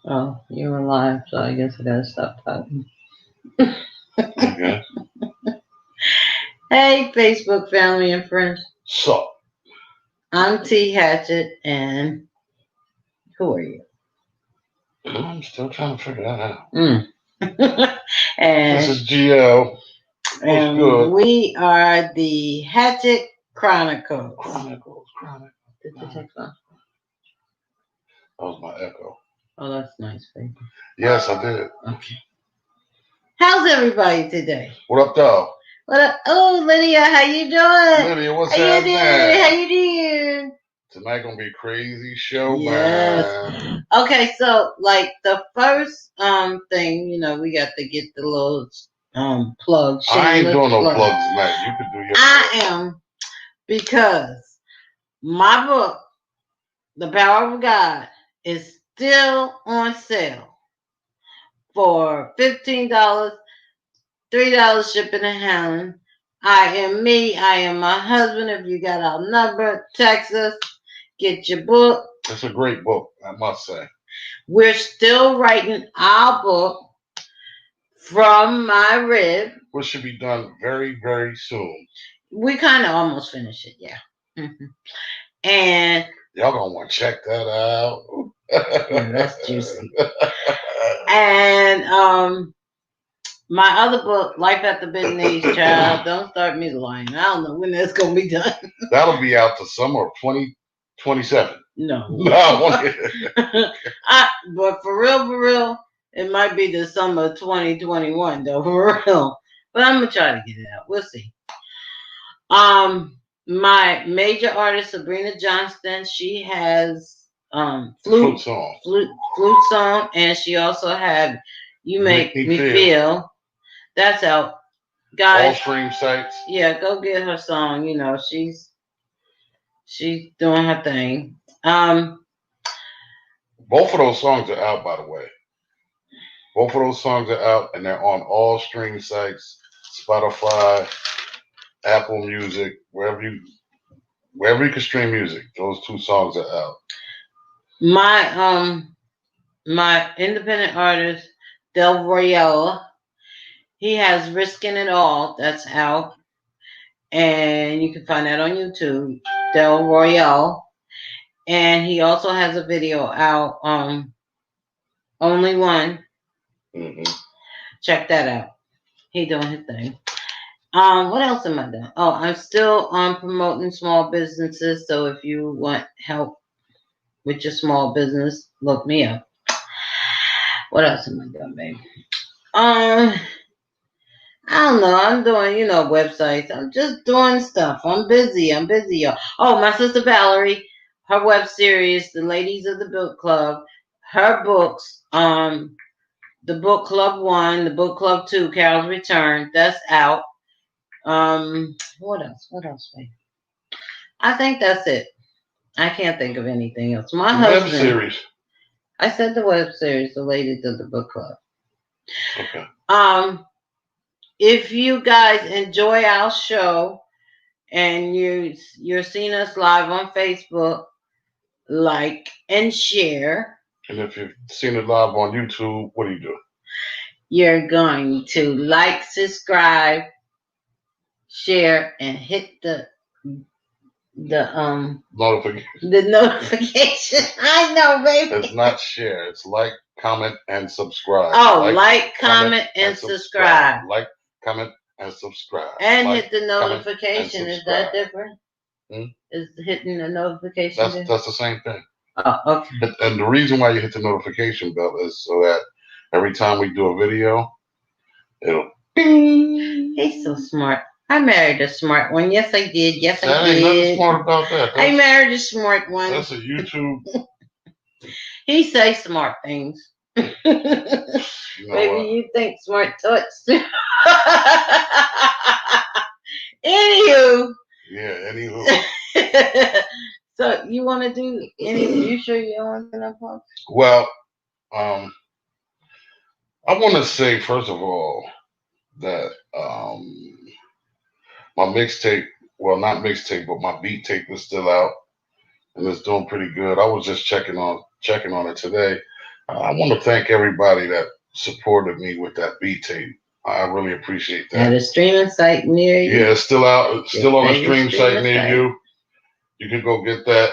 Oh, you're alive, so I guess I gotta stop talking. Okay. Hey, Facebook family and friends. So, I'm T. Hatchett, and who are you? I'm still trying to figure that out. Mm. This and is GL. What's good? we are the Hatchett Chronicles. Chronicles. Did the text on? That was my echo. Oh, that's nice, baby. Yes, I did. Okay. How's everybody today? What up, though? What up? Oh, Lydia, how you doing? Lydia, what's How you doing? How happening? you doing? Tonight gonna be a crazy show, Yes. man. Okay, so like the first thing, we got to get the little plug. I ain't doing no plug. plugs tonight. You can do your I plug. am, because my book, The Power of God, is still on sale for $15, $3 shipping and handling. I am me. I am my husband. If you got our number, text us. Get your book. It's a great book, I must say. We're still writing our book, From My Rib. Which should be done very, very soon. We kind of almost finished it, yeah. Mm-hmm. And y'all gonna want to check that out. Yeah, that's juicy. And my other book, Life at the Bitten Age, child, don't start me lying. I don't know when that's gonna be done. That'll be out to summer of 2027. No. No. But for real, it might be the summer of 2021 though, for real. But I'm gonna try to get it out. We'll see. My major artist, Sabrina Johnston, she has flute song, and she also had You Make Me Feel. That's out, guys. All stream sites. Yeah, go get her song. She's doing her thing. Both of those songs are out, by the way. Both of those songs are out, and they're on all stream sites: Spotify, Apple Music, wherever you can stream music. Those two songs are out. My independent artist, Del Royale, he has Risking It All. That's out, and you can find that on YouTube, Del Royale. And he also has a video out, Only One. Mm-hmm. Check that out. He doing his thing. What else am I doing? Oh, I'm still promoting small businesses. So if you want help with your small business, look me up. What else am I doing, baby? I don't know. I'm doing, websites. I'm just doing stuff. I'm busy, y'all. Oh, my sister Valerie, her web series, The Ladies of the Book Club, her books, the Book Club 1, the Book Club 2, Carol's Return, that's out. What else, babe? I think that's it. I can't think of anything else. My husband. Web series. I said the web series, The Ladies of the Book Club. Okay. If you guys enjoy our show and you're seeing us live on Facebook, like and share. And if you've seen it live on YouTube, what do you do? You're going to like, subscribe, share, and hit the notification. The notification. I know, baby. It's not share. It's like, comment, and subscribe. Oh, like, comment, and subscribe. Like, comment, and subscribe. And hit the notification. Is that different? Is hitting the notification? That's the same thing. Oh, okay. And the reason why you hit the notification bell is so that every time we do a video, it'll bing. He's so smart. I married a smart one. Yes, I did. Yes, I did. Ain't nothing smart about that. I married a smart one. That's a YouTube. He says smart things. Maybe you think smart thoughts. Anywho. Yeah, anywho. So you want to do anything? You sure you don't want to do no? Well, I want to say first of all that my mixtape, well, not mixtape, but my beat tape is still out and it's doing pretty good. I was just checking on it today. I want to thank everybody that supported me with that B tape. I really appreciate At that. a streaming site near you. Yeah, it's still out. It's still on a stream site near site. you. You can go get that.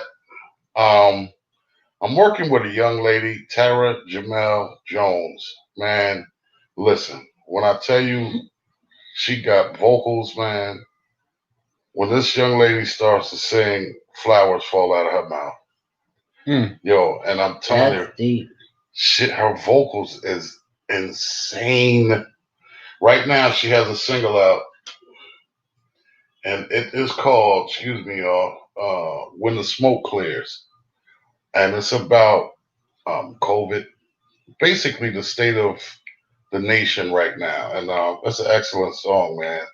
I'm working with a young lady, Tara Jamel Jones. Man, listen, when I tell you she got vocals, man, when this young lady starts to sing, flowers fall out of her mouth. Yo, and I'm telling you, deep. shit, her vocals is insane. Right now, she has a single out, and it is called, excuse me, y'all, When the Smoke Clears. And it's about COVID, basically the state of the nation right now. And it's an excellent song, man.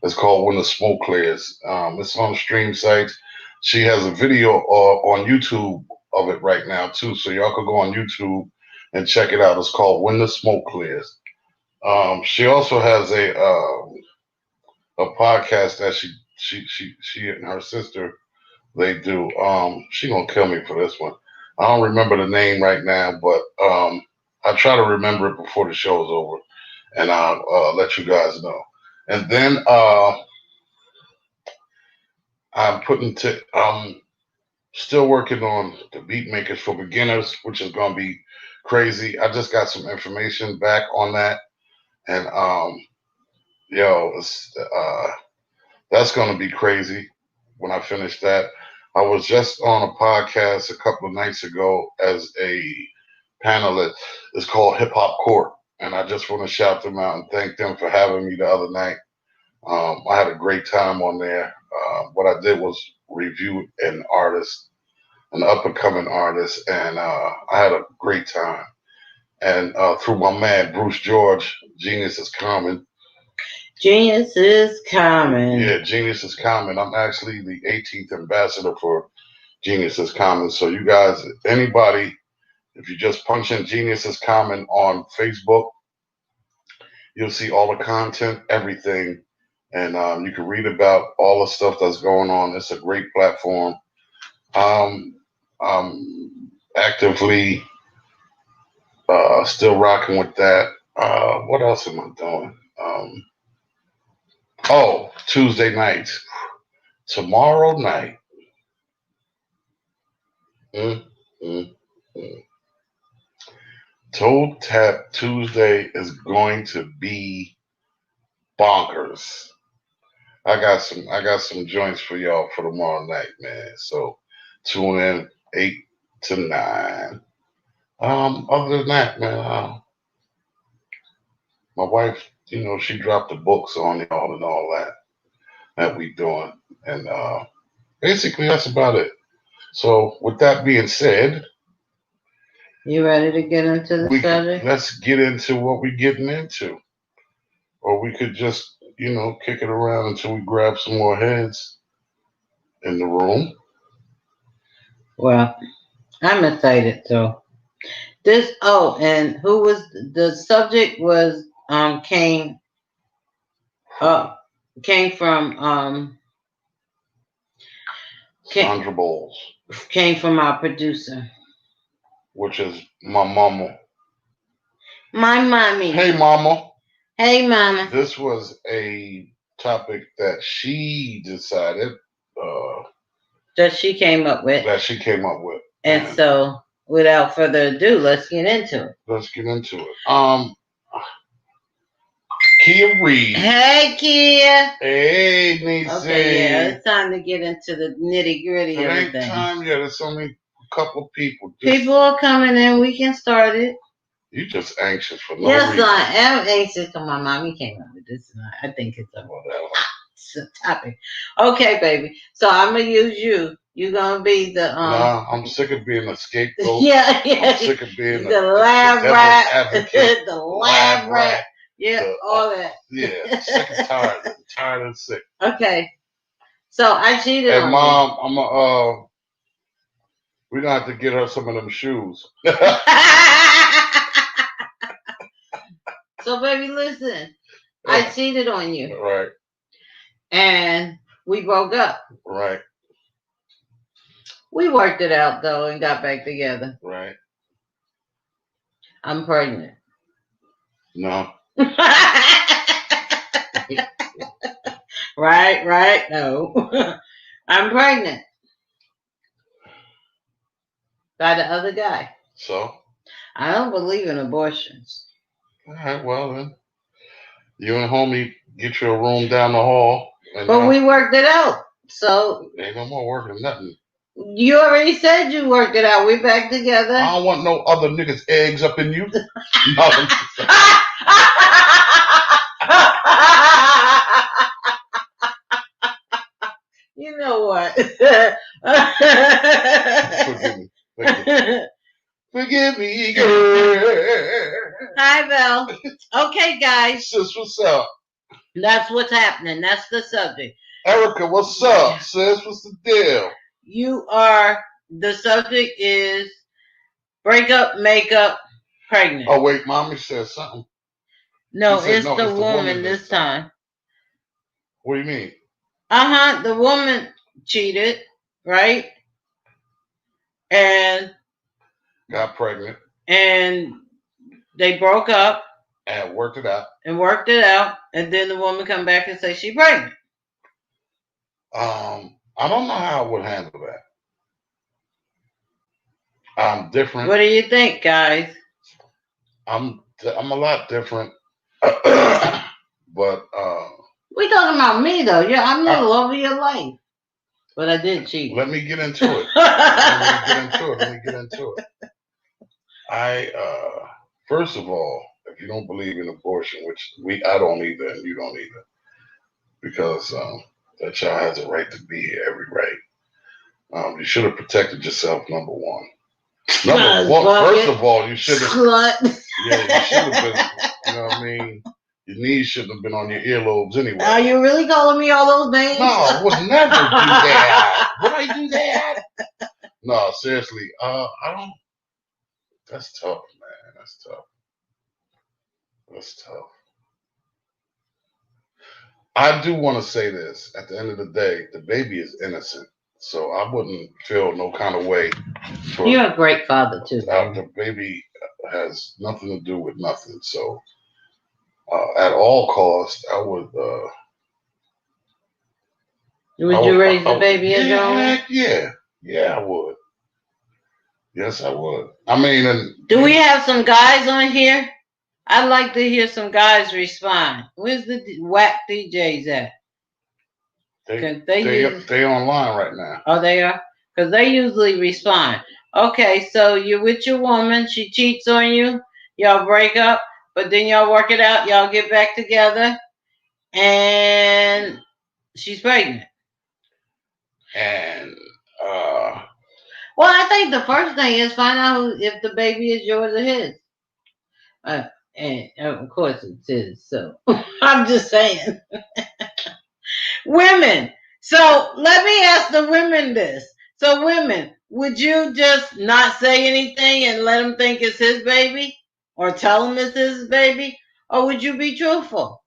It's called When the Smoke Clears. It's on stream sites. She has a video on YouTube of it right now, too. So y'all could go on YouTube and check it out. It's called When the Smoke Clears. She also has a podcast that she and her sister they do. She gonna kill me for this one. I don't remember the name right now, but I'll try to remember it before the show's over, and I'll let you guys know. And then I'm still working on the beat makers for beginners, which is gonna be crazy. I just got some information back on that, and yo, that's gonna be crazy when I finish that. I was just on a podcast a couple of nights ago as a panelist. It's called Hip Hop Court, and I just want to shout them out and thank them for having me the other night. I had a great time on there. What I did was review an artist, an up and coming artist, and I had a great time. And through my man Bruce George, Genius is Common. Genius is Common. Yeah, Genius is Common. I'm actually the 18th ambassador for Genius is Common. So you guys, anybody, if you just punch in Genius is Common on Facebook, you'll see all the content, everything, and you can read about all the stuff that's going on. It's a great platform. I'm actively still rocking with that. What else am I doing? Tuesday nights. Tomorrow night. Mm, mm, mm. Toe Tap Tuesday is going to be bonkers. I got some joints for y'all for tomorrow night, man. So tune in 8 to 9. Other than that, man, my wife, she dropped the books on y'all and all that we doing, and basically that's about it. So with that being said, you ready to get into the subject? Let's get into what we're getting into, or we could just kick it around until we grab some more heads in the room. Well, I'm excited. So and who was the subject was came from Sandra Bowles. Came from our producer, which is my mama. My mommy. Hey, mama. Hey, mama. This was a topic that she decided that she came up with. And so, without further ado, let's get into it. Kia Reed. Hey, Kia. Hey, Niecy. Okay, yeah, it's time to get into the nitty gritty of everything. It ain't time yet. It's only a couple of people. People are coming in. We can start it. You just anxious for no reason. Yes, I am anxious because my mommy came up with this. I think it's a topic. Okay, baby. So I'm gonna use you. You're gonna be the Nah, I'm sick of being a scapegoat. yeah. I'm sick of being the lab rat. Advocate, the lab rat. Yeah, all that. Yeah, sick and tired. I'm tired and sick. Okay. So I cheated on Mom, you. We're gonna have to get her some of them shoes. So baby, listen. I cheated on you. Right. And we broke up. Right. We worked it out though and got back together. Right. I'm pregnant. No. Right, no. I'm pregnant. By the other guy. So? I don't believe in abortions. All right, well then. You and homie get you a room down the hall. And, But we worked it out. So. Ain't no more working nothing. You already said you worked it out. We back together. I don't want no other niggas' eggs up in you. You know what? Forgive me, girl. Hi, Belle. Okay, guys. Sis, what's up? That's what's happening. That's the subject. Erica, what's up, sis? What's the deal? The subject is breakup, makeup, pregnant. Oh, wait, mommy said something. No, it's the woman this time. What do you mean? The woman cheated, right? And got pregnant. And they broke up. And worked it out. And then the woman come back and say she's pregnant. I don't know how I would handle that. I'm different. What do you think, guys? I'm a lot different. But we talking about me though. Yeah, I'm a little over your life. But I did cheat. Let me get into it. Let me get into it. First of all, if you don't believe in abortion, which I don't either, and you don't either, because that child has a right to be here, every right. You should have protected yourself, number one. First of all, you should have. Yeah, you should have been. You know what I mean? Your knees shouldn't have been on your earlobes anyway. Are you really calling me all those names? No, I would never do that. Would I do that? No, seriously. I don't. That's tough, man. That's tough. I do want to say this. At the end of the day, the baby is innocent. So I wouldn't feel no kind of way. You're a great father, too. The baby has nothing to do with nothing. So at all costs, I would... would you raise the baby as your own? Yeah, I would. Yes, I would. I mean... Do we have some guys on here? I'd like to hear some guys respond. Where's the whack DJs at? They online right now. Oh, they are? Because they usually respond. Okay, so you're with your woman. She cheats on you. Y'all break up. But then y'all work it out. Y'all get back together. And she's pregnant. And... well, I think the first thing is find out if the baby is yours or his. And of course it's his. So I'm just saying. Women. So let me ask the women this. So women, would you just not say anything and let him think it's his baby? Or tell him it's his baby? Or would you be truthful?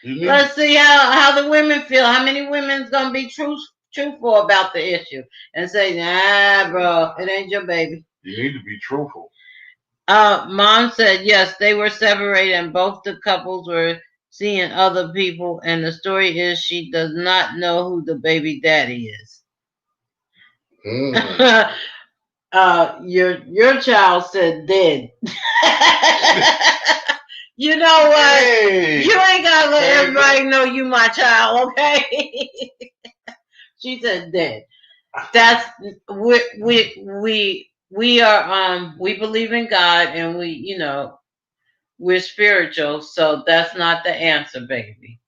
Let's see how the women feel. How many women's going to be truthful about the issue and say, nah, bro, it ain't your baby. You need to be truthful. Mom said, yes, they were separated and both the couples were seeing other people. And the story is she does not know who the baby daddy is. Your child said dead. You know what? Hey, you ain't gotta let everybody know you my child, okay? She said dead. That's we are we believe in God and we're spiritual, so that's not the answer, baby.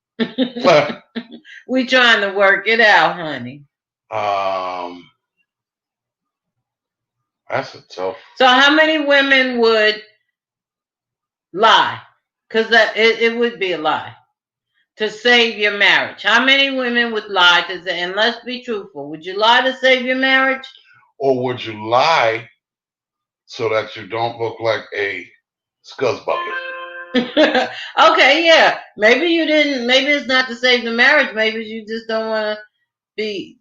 We trying to work it out, honey. That's a tough. So how many women would lie? Because it would be a lie to save your marriage. How many women would lie to say? And let's be truthful. Would you lie to save your marriage? Or would you lie so that you don't look like a scuzz bucket? Okay, yeah. Maybe you didn't. Maybe it's not to save the marriage. Maybe you just don't want to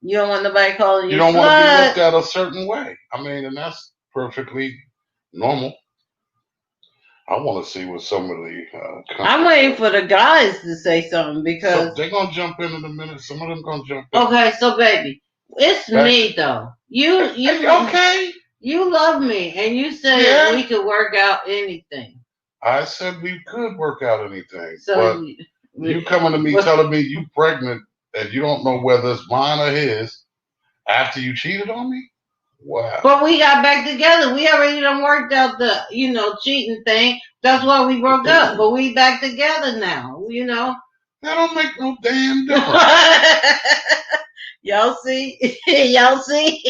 you don't want nobody calling you. You don't want to be looked at a certain way. I mean, and that's perfectly normal. I want to see what some of the I'm waiting for the guys to say something because so they're gonna jump in a minute. Some of them gonna jump in. okay, so baby, it's me though. You okay? You love me, and you said we could work out anything. I said we could work out anything, So but you coming to me telling me you pregnant and you don't know whether it's mine or his after you cheated on me? Wow. But we got back together. We already done worked out the, cheating thing. That's why we broke up. But we back together now, That don't make no damn difference. Y'all see? Y'all see?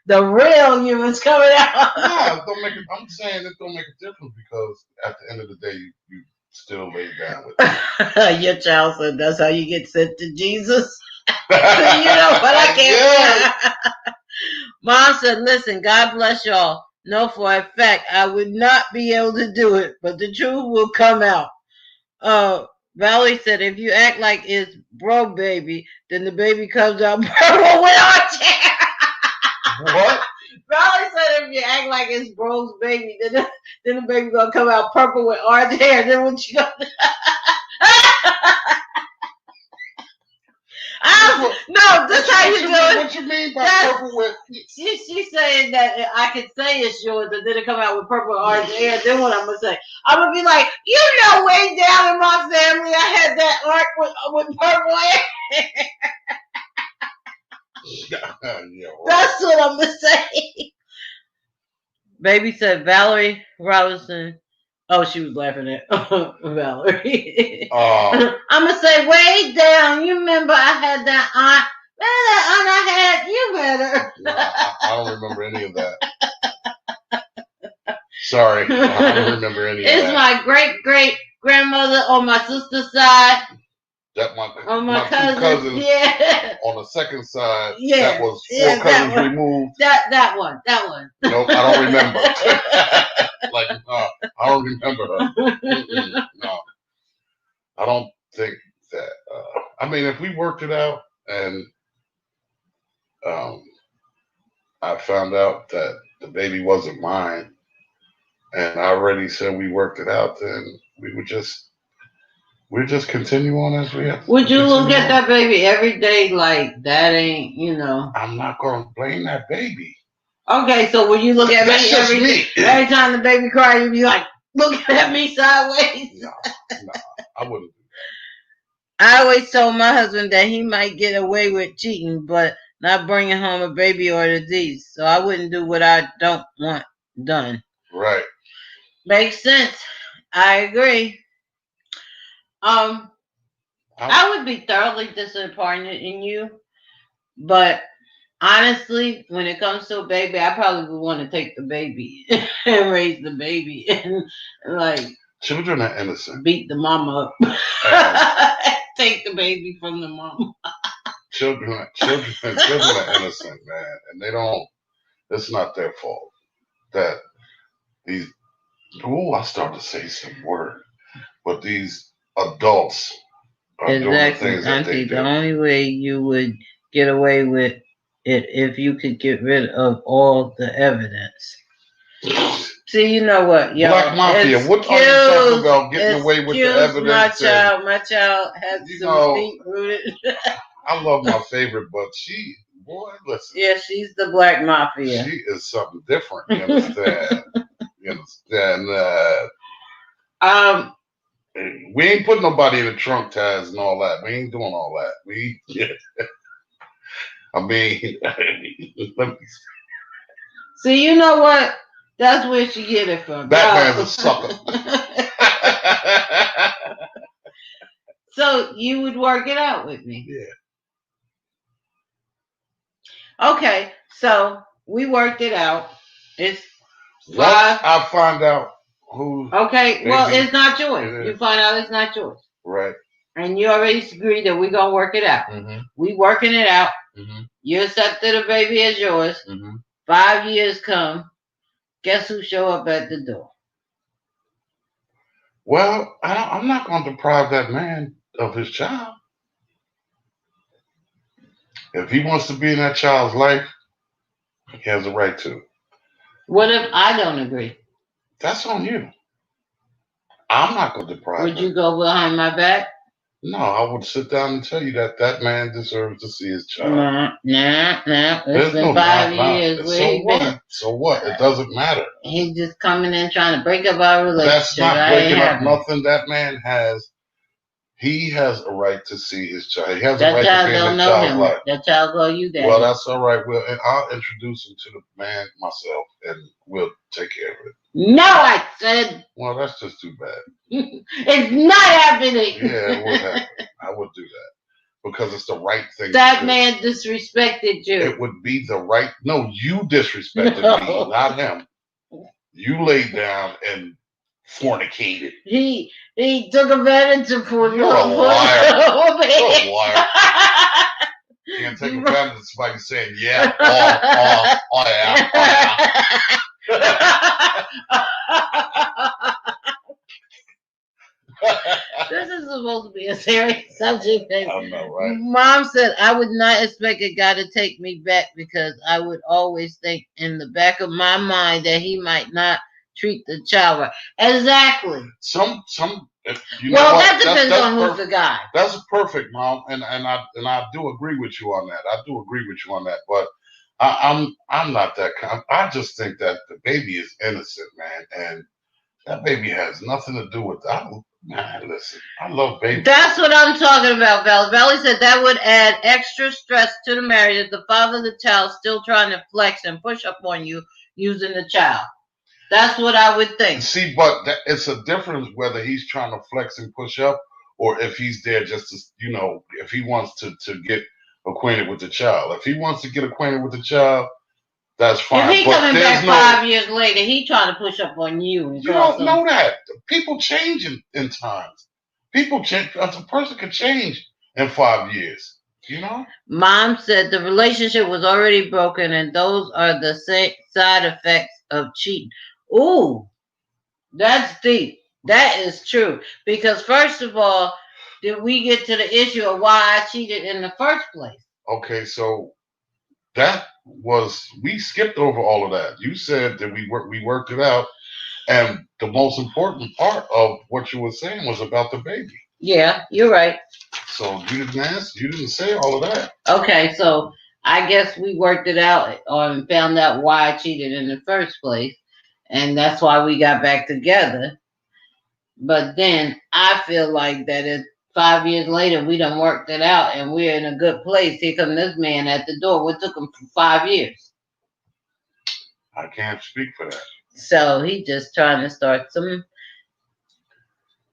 The real humans coming out. Nah, it don't make it. I'm saying it don't make a difference because at the end of the day, you still lay down with me. Your child said that's how you get sent to Jesus. But I can't. Yeah. Mom said, listen, God bless y'all. No, for a fact, I would not be able to do it, but the truth will come out. Valerie said, if you act like it's bro baby, then the baby comes out purple with orange hair. What? Valerie said, if you act like it's bro's baby, then the baby gonna come out purple with orange hair. Then what you gonna do? No, this how you do it. What you mean by purple with? She's saying that I could say it's yours, and then it come out with purple and orange hair. Then what I'm gonna say? I'm gonna be like, way down in my family, I had that art with purple hair. Yeah, right. That's what I'm gonna say. Baby said Valerie Robinson. Oh, she was laughing at Valerie. I'm gonna say way down. You remember I had that aunt. That aunt I had. You better. No, I don't remember any of that. Sorry, I don't remember any of that. It's my great grandmother on my sister's side. That my cousins. Yeah. On the second side, that was four cousins removed. That one. Nope, I don't remember. I don't remember her. No, I don't think that. I mean, if we worked it out and I found out that the baby wasn't mine, and I already said we worked it out, then we would just continue on as we have. Would you look at that baby every day like that ain't, I'm not going to blame that baby. Okay, so when you look at me every time the baby cries, you be like, looking at me sideways? No, I wouldn't do that. I always told my husband that he might get away with cheating, but not bringing home a baby or a disease. So I wouldn't do what I don't want done. Right. Makes sense. I agree. I would be thoroughly disappointed in you, but honestly, when it comes to a baby, I probably would want to take the baby and raise the baby and children are innocent. Beat the mama up. Take the baby from the mama. Children are innocent, man, and they don't. It's not their fault that these. Oh, I started to say some word, but these adults are doing the things that they do. The only way you would get away with it if you could get rid of all the evidence. See, you know what, y'all? Black Mafia. What are you talking about? Getting away with the evidence? My child has some deep rooted. I love my favorite, but listen. Yeah, she's the Black Mafia. She is something different. You understand? You understand that? We ain't putting nobody in the trunk ties and all that. We ain't doing all that. I mean, let me see. You know what? That's where she get it from. Batman's a sucker. So you would work it out with me? Yeah. Okay, so we worked it out. It's once I find out who. Okay, well, it's not yours. You find out it's not yours. Right. And you already agreed that we're going to work it out. Mm-hmm. We working it out. Mm-hmm. You accepted the baby as yours. Mm-hmm. 5 years come. Guess who show up at the door? Well, I'm not going to deprive that man of his child. If he wants to be in that child's life, he has a right to. What if I don't agree? That's on you. I'm not going to deprive Would him. you go behind my back? No, I would sit down and tell you that that man deserves to see his child. Nah. It's There's been no 5 years. not. Where So he what? been? So what? It doesn't matter. He's just coming in trying to break up our relationship. That's not breaking up nothing. That man has. He has a right to see his child. He has a That right child to be in don't that know child's him. life. That child call you daddy. Well, that's all right. Well, and I'll introduce him to the man myself, and we'll take care of it. No, I said. Well, that's just too bad. It's not happening. Yeah, it would happen. I would do that because it's the right thing. That to do. man disrespected you. It would be the right. No, you disrespected me, not him. You laid down and fornicated. He took advantage of you. You're a liar. You're a liar. You can't take advantage of somebody saying, yeah, oh yeah. This is supposed to be a serious subject. I know, right? Mom said, I would not expect a guy to take me back because I would always think in the back of my mind that he might not treat the child right. Exactly. Some you know well, what? that depends that's on who's the guy. That's perfect, Mom, and I do agree with you on that. I do agree with you on that, but I'm not that kind. I just think that the baby is innocent, man, and that baby has nothing to do with that. Man, listen, I love babies. That's what I'm talking about, Valley. Valley said that would add extra stress to the marriage if the father of the child still trying to flex and push up on you using the child. That's what I would think. See, but it's a difference whether he's trying to flex and push up or if he's there just to, you know, if he wants to get acquainted with the child. If he wants to get acquainted with the child, that's fine. If he coming back 5 years later, he trying to push up on you. You don't know that. People change in times. People change. A person can change in 5 years. You know? Mom said the relationship was already broken and those are the side effects of cheating. Ooh, that's deep. That is true. Because first of all, did we get to the issue of why I cheated in the first place? Okay, so that was, we skipped over all of that. You said that we worked it out, and the most important part of what you were saying was about the baby. Yeah, you're right. So you didn't ask, you didn't say all of that. Okay, so I guess we worked it out and found out why I cheated in the first place, and that's why we got back together. But then I feel like that if 5 years later we done worked it out and we're in a good place, here come this man at the door. What took him 5 years? I can't speak for that. So he just trying to start some.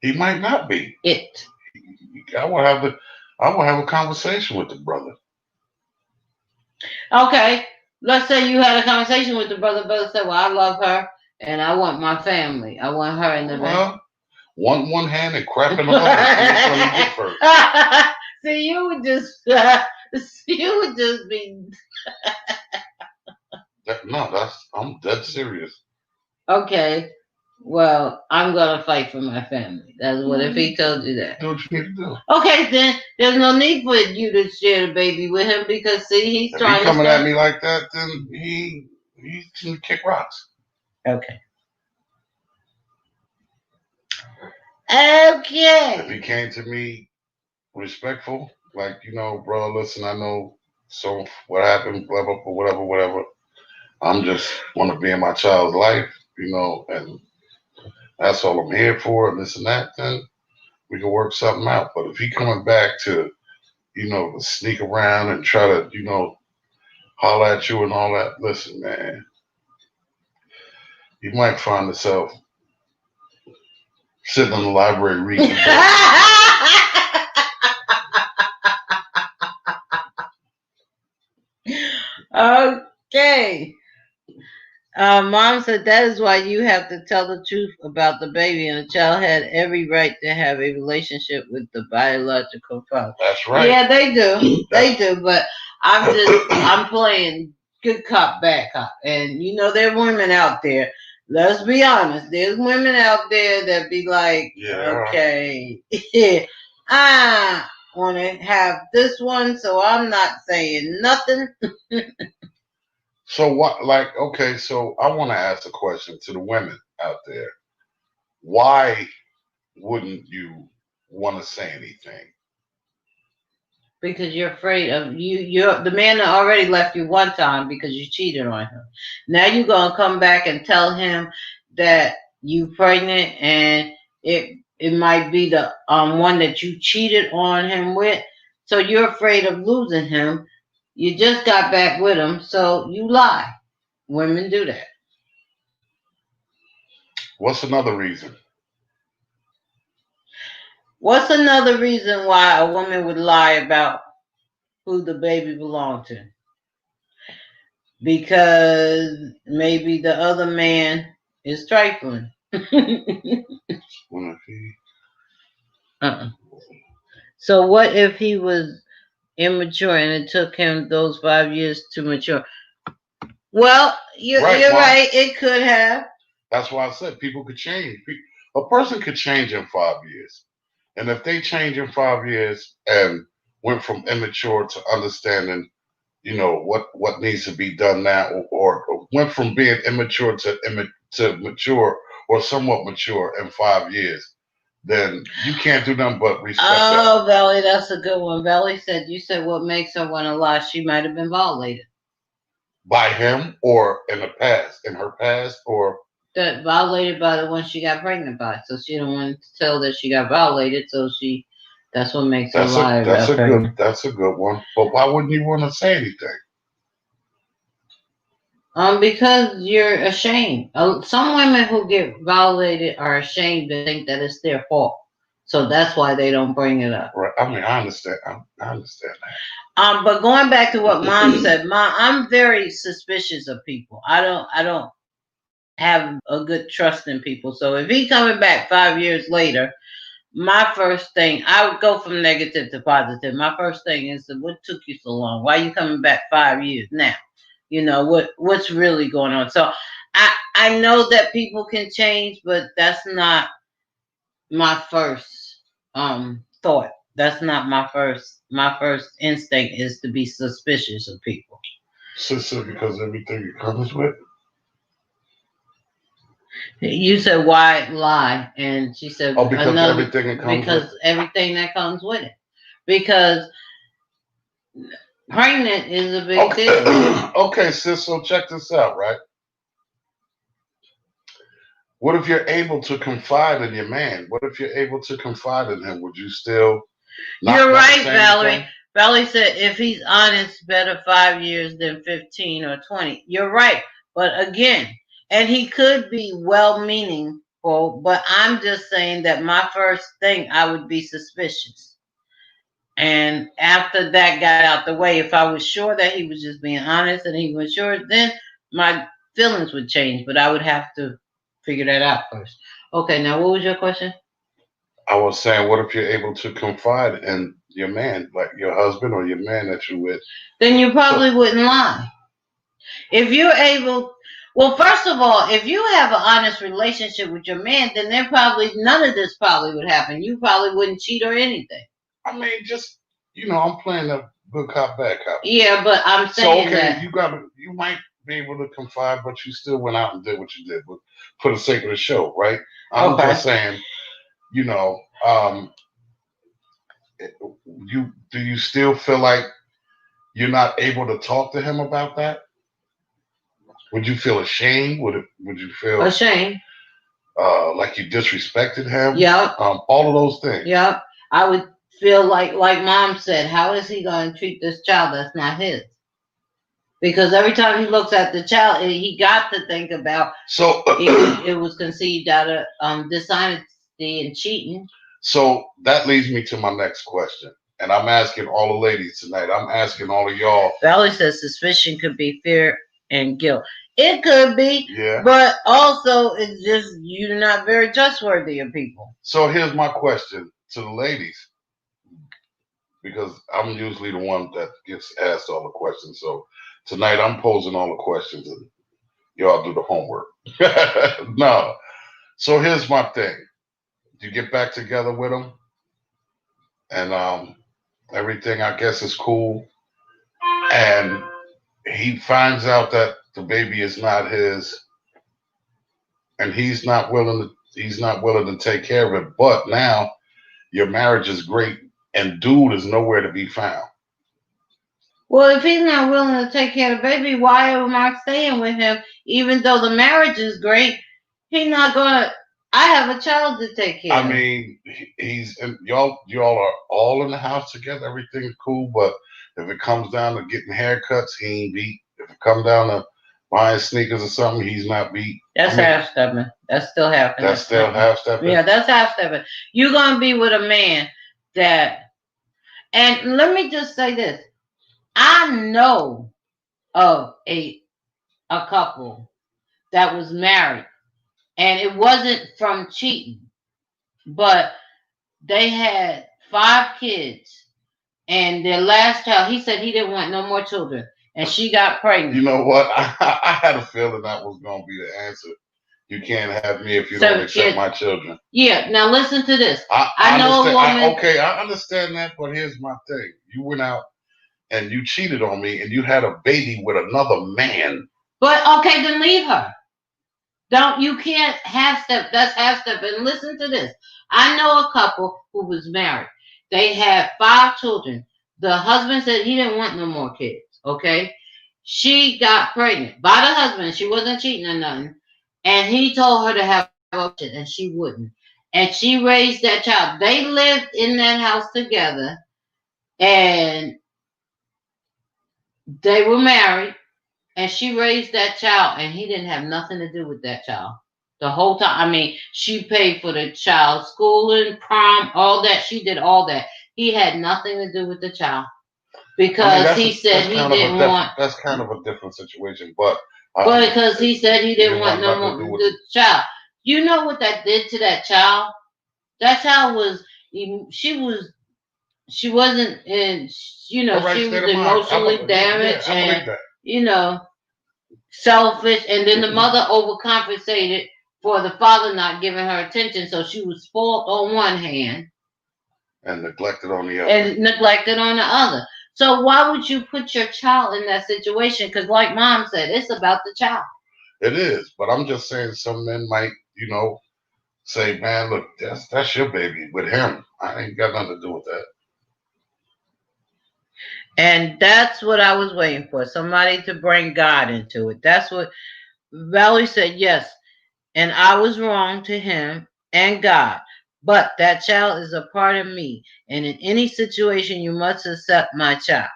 He might not be. It. I will have a conversation with the brother. Okay, let's say you had a conversation with the brother. Brother said, "Well, I love her and I want my family. I want her in the." Well, one hand and crap in the other. Which one you get first? See, you would just be. I'm dead serious. Okay, well, I'm gonna fight for my family. That's what if he told you that. Do what you need to do. Okay, then there's no need for you to share the baby with him because see, he's if trying. If coming at me like that, then he's gonna kick rocks. Okay. Okay. If he came to me respectful, like, you know, bro, listen, I know so what happened, blah, blah, blah, whatever. I'm just want to be in my child's life, you know, and that's all I'm here for, and this and that, then we can work something out. But if he coming back to, you know, to sneak around and try to, you know, holler at you and all that, listen, man, you might find yourself sitting in the library reading. Okay. Mom said that is why you have to tell the truth about the baby, and the child had every right to have a relationship with the biological father. That's right. Yeah, they do. They do, but I'm playing good cop, bad cop. And you know there are women out there. Let's be honest. There's women out there that be like, okay, I want to have this one, so I'm not saying nothing. So what, like, okay, so I want to ask a question to the women out there. Why wouldn't you want to say anything? Because you're afraid of you're the man that already left you one time because you cheated on him. Now you're gonna come back and tell him that you pregnant and it might be the one that you cheated on him with. So you're afraid of losing him. You just got back with him, so you lie. Women do that. What's another reason? What's another reason why a woman would lie about who the baby belonged to? Because maybe the other man is trifling. uh-uh. So what if he was immature and it took him those 5 years to mature? Well, you're right. It could have. That's why I said people could change. A person could change in 5 years. And if they change in 5 years and went from immature to understanding, what needs to be done now, or went from being immature to mature or somewhat mature in 5 years, then you can't do nothing but respect that. Oh, Valley, that's a good one. Valley said, you said what makes her want to lie? She might have been violated. By him or in her past, or that violated by the one she got pregnant by. So she didn't want to tell that she got violated. So that's what makes her lie. That's a good one. But why wouldn't you want to say anything? Because you're ashamed. Some women who get violated are ashamed to think that it's their fault. So that's why they don't bring it up. Right. I mean, I understand. I understand that. But going back to what Mom said, I'm very suspicious of people. I don't have a good trust in people. So if he coming back 5 years later, my first thing, I would go from negative to positive. My first thing is, what took you so long? Why are you coming back 5 years now? What's really going on? So I know that people can change, but that's not my first thought. That's not my first. My first instinct is to be suspicious of people. Sister, because everything it comes with. You said why lie, and she said because everything that comes with it. Because pregnant is a big deal. Okay, sis. So check this out, right? What if you're able to confide in your man? What if you're able to confide in him? Would you still? You're right, Valerie. Anything? Valerie said if he's honest, better 5 years than 15 or 20. You're right, but again. And he could be well-meaning, but I'm just saying that my first thing, I would be suspicious. And after that got out the way, if I was sure that he was just being honest and he was sure, then my feelings would change. But I would have to figure that out first. Okay, now what was your question? I was saying, what if you're able to confide in your man, like your husband or your man that you're with? Then you probably wouldn't lie. If you're able... Well, first of all, if you have an honest relationship with your man, then none of this probably would happen. You probably wouldn't cheat or anything. I mean, just, I'm playing a good cop, bad cop. Yeah, but I'm saying that. You might be able to confide, but you still went out and did what you did, but for the sake of the show, right? I'm just saying, do you still feel like you're not able to talk to him about that? Would you feel ashamed? Would you feel ashamed? Like you disrespected him? Yeah. All of those things. Yeah. I would feel like Mom said, how is he going to treat this child that's not his? Because every time he looks at the child, he got to think about. So it was conceived out of dishonesty and cheating. So that leads me to my next question. And I'm asking all the ladies tonight. I'm asking all of y'all. Valerie says suspicion could be fear and guilt. It could be. Yeah. But also, it's just you're not very trustworthy of people. So here's my question to the ladies. Because I'm usually the one that gets asked all the questions. So tonight I'm posing all the questions and y'all do the homework. No. So here's my thing. You get back together with him and everything, I guess, is cool. And he finds out that the baby is not his, and he's not willing to, he's not willing to take care of it. But now your marriage is great, and dude is nowhere to be found. Well, if he's not willing to take care of the baby, why am I staying with him? Even though the marriage is great, he's not gonna. I have a child to take care of. I mean, he's y'all are all in the house together. Everything's cool, but if it comes down to getting haircuts, he ain't beat. If it comes down to buying sneakers or something, he's not beat. That's half stepping. That's still happening. That's still half stepping. Yeah, that's half stepping. You're gonna be with a man that, and let me just say this: I know of a couple that was married, and it wasn't from cheating, but they had 5 kids, and their last child, he said he didn't want no more children, and she got pregnant. You know what? I had a feeling that was going to be the answer. You can't have me if you don't accept my children. Yeah. Now listen to this. I know a woman. I understand that, but here's my thing. You went out and you cheated on me, and you had a baby with another man. But okay, then leave her. You can't half step. That's half step. And listen to this. I know a couple who was married. They had 5 children. The husband said he didn't want no more kids. Okay. She got pregnant by the husband. She wasn't cheating or nothing. And he told her to have abortion, and she wouldn't. And she raised that child. They lived in that house together, and they were married. And she raised that child, and he didn't have nothing to do with that child the whole time. I mean, she paid for the child's schooling, prom, all that. She did all that. He had nothing to do with the child because he said he didn't want. That's kind of a different situation, but because he said he didn't want no more the child. You know what that did to that child? That child was. She wasn't in. You know, she was emotionally damaged and. You know, selfish, and then the mother overcompensated for the father not giving her attention, so she was spoiled on one hand and neglected on the other. So why would you put your child in that situation? Because like Mom said, it's about the child. It is, but I'm just saying some men might, say, man, look, that's your baby with him. I ain't got nothing to do with that. And that's what I was waiting for, somebody to bring God into it. That's what Valerie said, yes. And I was wrong to him and God. But that child is a part of me. And in any situation, you must accept my child.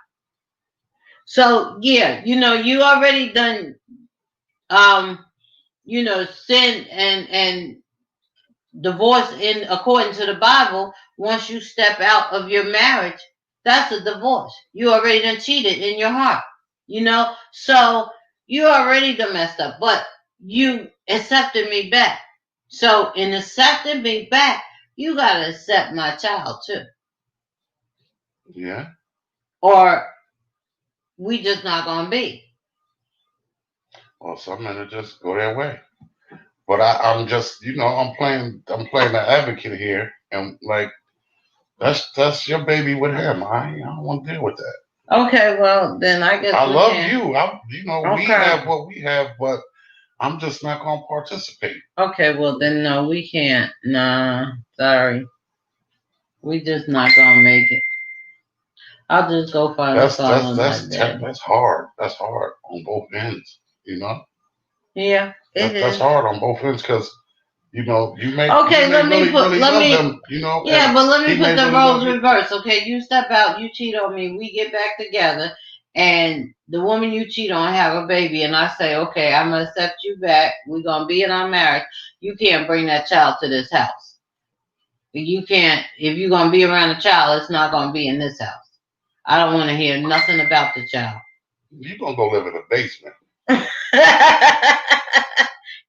So, yeah, you already done, sin and divorce in according to the Bible. Once you step out of your marriage, that's a divorce. You already done cheated in your heart, So you already done messed up, but you accepted me back. So in accepting me back, you gotta accept my child too. Yeah. Or we just not gonna be. Well, some men just go their way. But I'm just, I'm playing the advocate here, and like. That's your baby with him. I don't want to deal with that. Okay, well then I guess I love you. We have what we have, but I'm just not gonna participate. Okay, well then no, we can't. Nah, sorry. We just not gonna make it. I'll just go find a song that's hard. That's hard on both ends. Yeah, that's hard on both ends because. You may. Okay, let me put them, Yeah, but let me put the roles reversed. Okay, you step out, you cheat on me, we get back together, and the woman you cheat on have a baby, and I say, okay, I'm gonna accept you back. We're gonna be in our marriage. You can't bring that child to this house. You can't. If you're gonna be around the child, it's not gonna be in this house. I don't want to hear nothing about the child. You're gonna go live in the basement.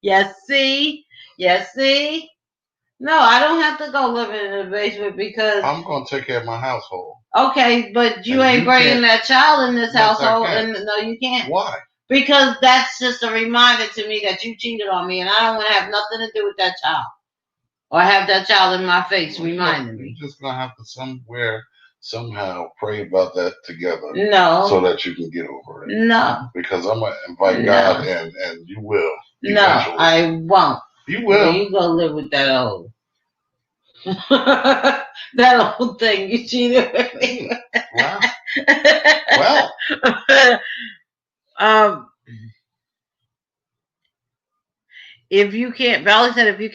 Yes, see? No, I don't have to go living in the basement because I'm going to take care of my household. Okay, but you ain't bringing that child in this household. And no, you can't. Why? Because that's just a reminder to me that you cheated on me, and I don't want to have nothing to do with that child. Or have that child in my face reminding me. You're just going to have to somehow pray about that together. No. So that you can get over it. No. Because I'm going to invite God and you will. Eventually. No, I won't. You Well, will. you go live with that old that old thing you cheated with me. Well, well. um, if you can't, Valerie said, if you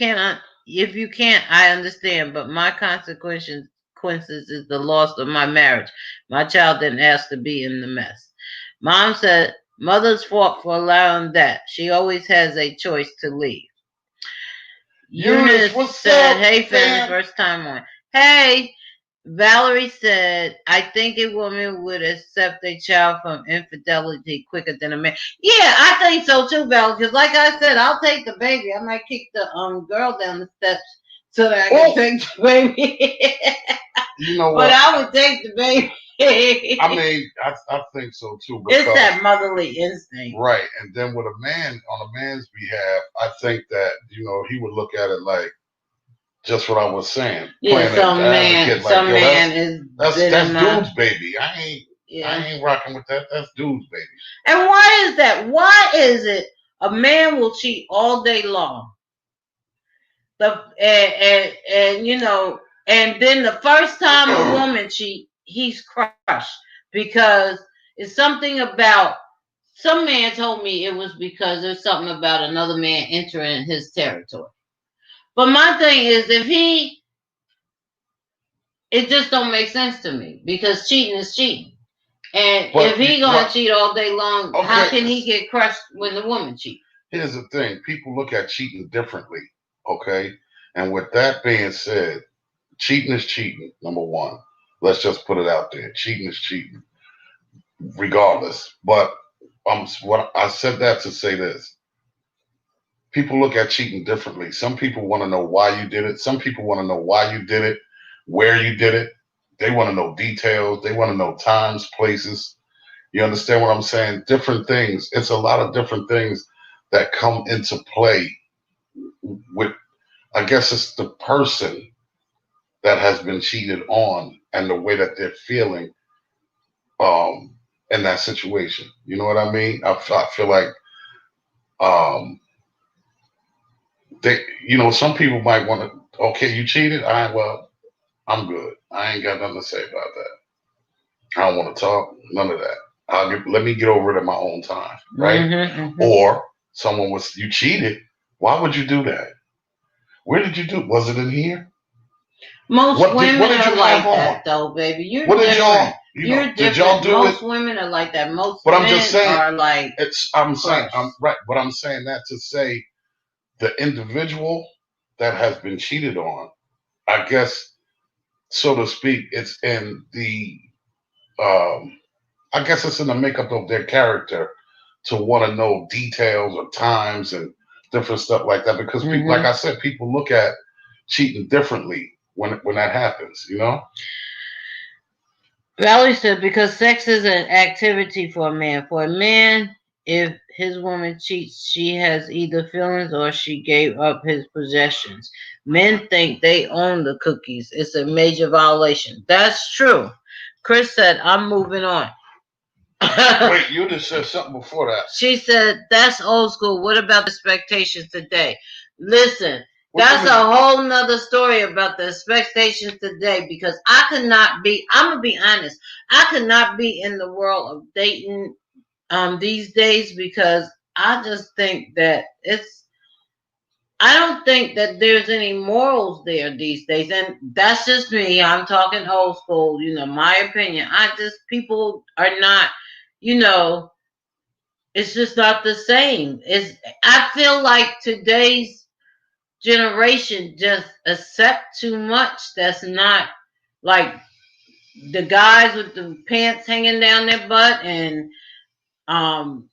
can't, I understand. But my consequences is the loss of my marriage. My child didn't ask to be in the mess. Mom said, mother's fault for allowing that. She always has a choice to leave. Eunice, Eunice what's said, up, hey, fam, fam? first time on. Hey, Valerie said, I think a woman would accept a child from infidelity quicker than a man. Yeah, I think so too, Valerie, because like I said, I'll take the baby. I might kick the girl down the steps so that I can take the baby. You know But what? I would take the baby. I mean, I think so too It's because that motherly instinct. right, and then with a man on a man's behalf, I think that he would look at it like just what I was saying, Yeah, playing the advocate, like some yo, man is that's bidding my dude's baby. I yeah. ain't rocking with that. That's dude's baby. And why is that? Why is it a man will cheat all day long? And and then the first time a woman cheat, he's crushed because it's something about some man told me it was because there's something about another man entering his territory. But my thing is it just don't make sense to me because cheating is cheating. And if But he gonna cheat all day long, how okay, can he get crushed when the woman cheats? here's the thing: people look at cheating differently. Okay, and with that being said, cheating is cheating. Number one, let's just put it out there: cheating is cheating, regardless. But what I said that to say this: people look at cheating differently. Some people want to know why you did it. Some people want to know why you did it, where you did it. They want to know details. They want to know times, places. You understand what I'm saying? Different things. It's a lot of different things that come into play with, I guess it's the person that has been cheated on and the way that they're feeling um, in that situation. You know what I mean? I feel like um, some people might want to, okay, you cheated. Well, I'm good. I ain't got nothing to say about that. I don't want to talk. None of that. Let me get over it at my own time, right? Mm-hmm, mm-hmm. Or you cheated. Why would you do that? Where did you do? Was it in here? Most women what did are you like have on? that, though, baby. You're What did different. y'all? You're Did y'all different. do Most it? women are like that. Most But I'm just men saying. are like I'm saying. crushed. I'm right. But I'm saying that to say the individual that has been cheated on, I guess, so to speak, it's in the. I guess it's in the makeup of their character to want to know details or times and different stuff like that because people, like I said, people look at cheating differently when that happens. Valerie said, because sex is an activity for a man. For a man, if his woman cheats, she has either feelings or she gave up his possessions. Men think they own the cookies. It's a major violation. That's true. Chris said, I'm moving on. Wait, you just said something before that. She said, that's old school. What about the expectations today? Listen, that's a whole nother story about the expectations today because I'm going to be honest, I could not be in the world of dating these days because I just think that I don't think that there's any morals there these days. And that's just me. I'm talking old school, my opinion. People are not, you know, it's just not the same. I feel like today's generation just accept too much that's not like the guys with the pants hanging down their butt um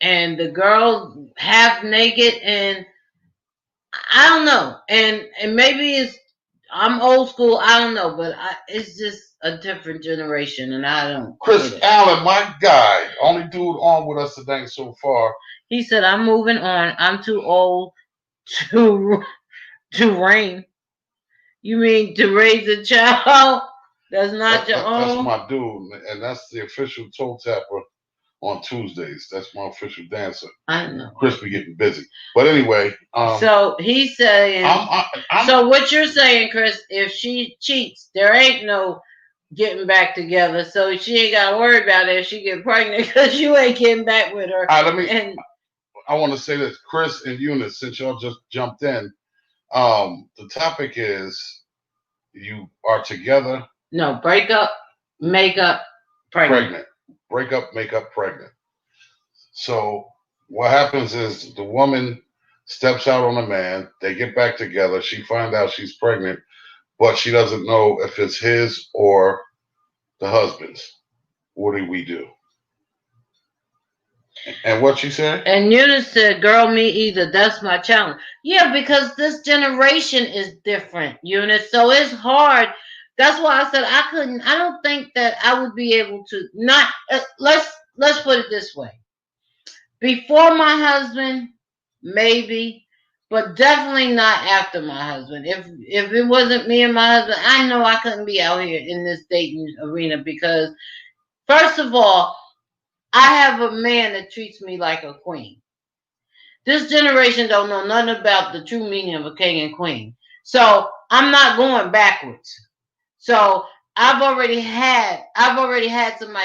and the girls half naked, and I don't know. And maybe I'm old school, I don't know, but it's just a different generation and I don't Chris Allen, my guy, only dude on with us today so far. He said, I'm moving on. I'm too old to reign. You mean to raise a child that's not your own? That's my dude, and that's the official toe tapper on Tuesdays. That's my official dancer. I know. Chris be getting busy. But anyway, so he's saying. I'm so what you're saying, Chris? If she cheats, there ain't no getting back together. So she ain't got to worry about it if she get pregnant because you ain't getting back with her. I want to say this, Chris and Eunice, since y'all just jumped in. The topic is you are together. No, break up, make up, pregnant. Break up, make up, pregnant. So what happens is the woman steps out on a man. They get back together. She finds out she's pregnant, but she doesn't know if it's his or the husband's. What do we do? And what she said? And Eunice said, girl, me either. That's my challenge. Yeah, because this generation is different, Eunice. So it's hard. That's why I said I don't think that I would be able to not let's put it this way. Before my husband, maybe, but definitely not after my husband. If it wasn't me and my husband, I know I couldn't be out here in this dating arena because first of all, I have a man that treats me like a queen. This generation don't know nothing about the true meaning of a king and queen. So I'm not going backwards. So I've already had somebody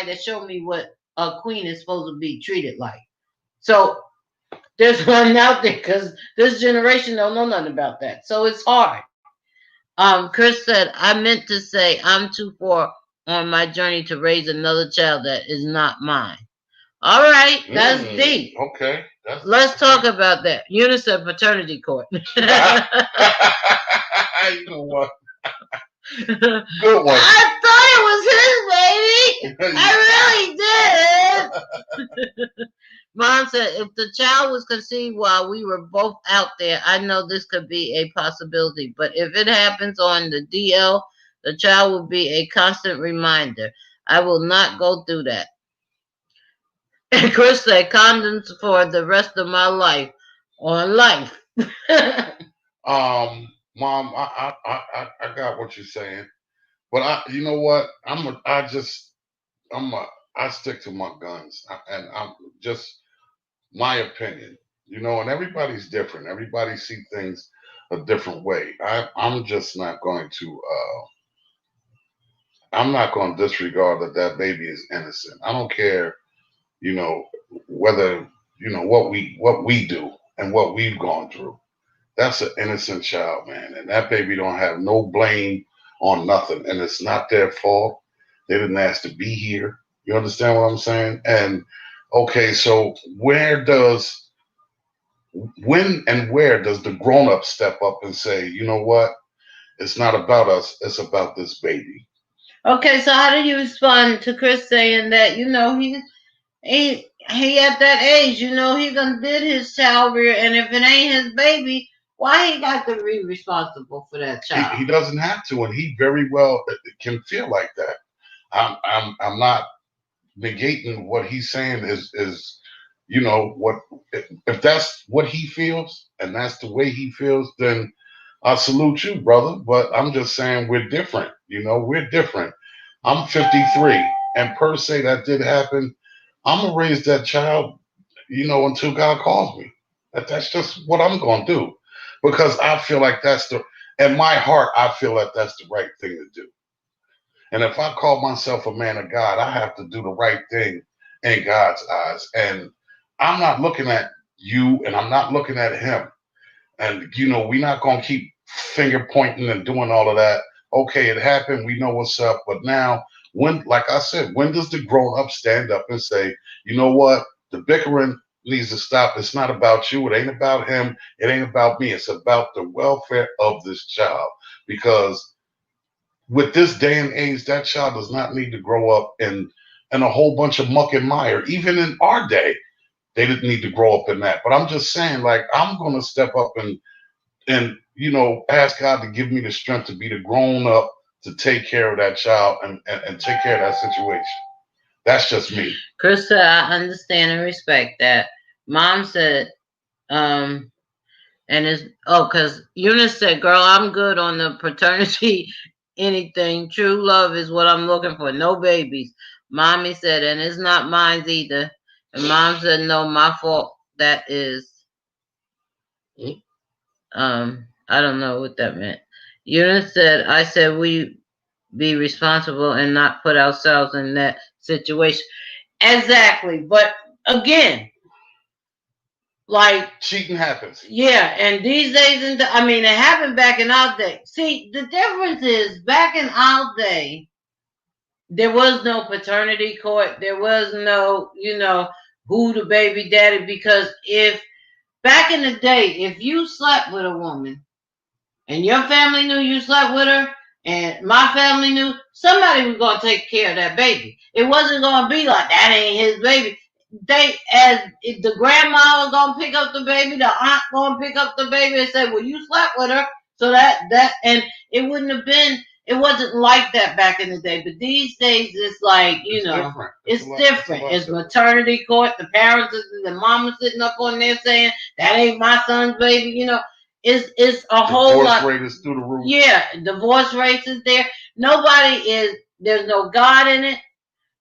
that showed me what a queen is supposed to be treated like. So there's one out there because this generation don't know nothing about that. So it's hard. Chris said, I meant to say I'm too far on my journey to raise another child that is not mine. All right, that's deep. Okay. Let's talk about that. Eunice said paternity court. You know what? Good one. I thought it was his baby. I really did. Mom said, if the child was conceived while we were both out there, I know this could be a possibility. But if it happens on the DL, the child will be a constant reminder. I will not go through that. And Chris said, condoms for the rest of my life. On life. Mom, I got what you're saying, but you know what? I stick to my guns, and I'm just my opinion, and everybody's different. Everybody see things a different way. I'm just not going to. I'm not going to disregard that baby is innocent. I don't care, whether what we do and what we've gone through. That's an innocent child, man, and that baby don't have no blame on nothing, and it's not their fault. They didn't ask to be here. You understand what I'm saying? And okay, so when and where does the grown up step up and say, you know what? It's not about us. It's about this baby. Okay, so how do you respond to Chris saying that, he at that age, he done did his child rear, and if it ain't his baby, why he got to be responsible for that child? He doesn't have to, and he very well can feel like that. I'm not negating what he's saying is what if that's what he feels and that's the way he feels, then I salute you, brother. But I'm just saying we're different. We're different. I'm 53, and per se that did happen. I'm gonna raise that child, until God calls me. That's just what I'm gonna do, because I feel like in my heart, I feel like that's the right thing to do. And if I call myself a man of God, I have to do the right thing in God's eyes. And I'm not looking at you, and I'm not looking at him. And we're not gonna keep finger pointing and doing all of that. Okay, it happened. We know what's up. But now, like I said, when does the grown up stand up and say, you know what? The bickering needs to stop. It's not about you. It ain't about him. It ain't about me. It's about the welfare of this child. Because with this day and age, that child does not need to grow up in a whole bunch of muck and mire. Even in our day, they didn't need to grow up in that. But I'm just saying, like, I'm going to step up and ask God to give me the strength to be the grown up to take care of that child and take care of that situation. That's just me. Chris said, I understand and respect that. Mom said, and because Eunice said, girl, I'm good on the paternity anything. True love is what I'm looking for. No babies. Mommy said, and it's not mine either. And mom said, no, my fault. That is, I don't know what that meant. Eunice said, I said we be responsible and not put ourselves in that situation. Exactly. But again, like cheating happens. Yeah, and these days, I mean, it happened back in our day. See, the difference is back in our day, there was no paternity court. There was no, who the baby daddy. Because if back in the day, if you slept with a woman and your family knew you slept with her, and my family knew, somebody was going to take care of that baby. It wasn't going to be like that ain't his baby. As the grandma was gonna pick up the baby, the aunt gonna pick up the baby and say, "Well, you slept with her," so and it wouldn't have been. It wasn't like that back in the day, but these days it's like different. It's different. It's maternity court. The parents, the mama sitting up on there saying that ain't my son's baby. It's a whole lot. Divorce rate is through the roof. Yeah, divorce rates is there. There's no God in it.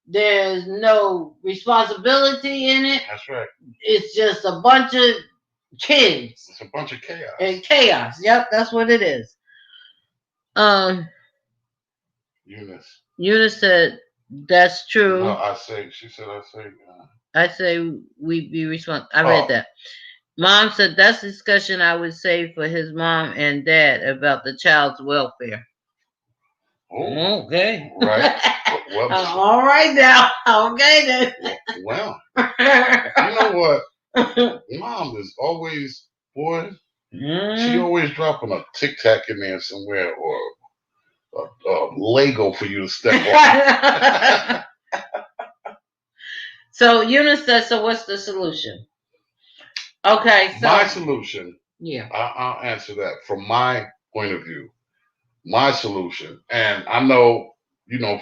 There's no responsibility in it. That's right. It's just a bunch of kids. It's a bunch of chaos. And chaos. Yep, that's what it is. Eunice said, that's true. No, she said, I say we be responsible. I read that. Mom said, that's a discussion I would say for his mom and dad about the child's welfare. Oh, okay. Right. Well, all right now. Okay then. Well, you know what? Mom is always, she always dropping a Tic Tac in there somewhere or a Lego for you to step on. So Eunice says, so what's the solution? Okay. So my solution. Yeah. I'll answer that from my point of view. My solution, and I know,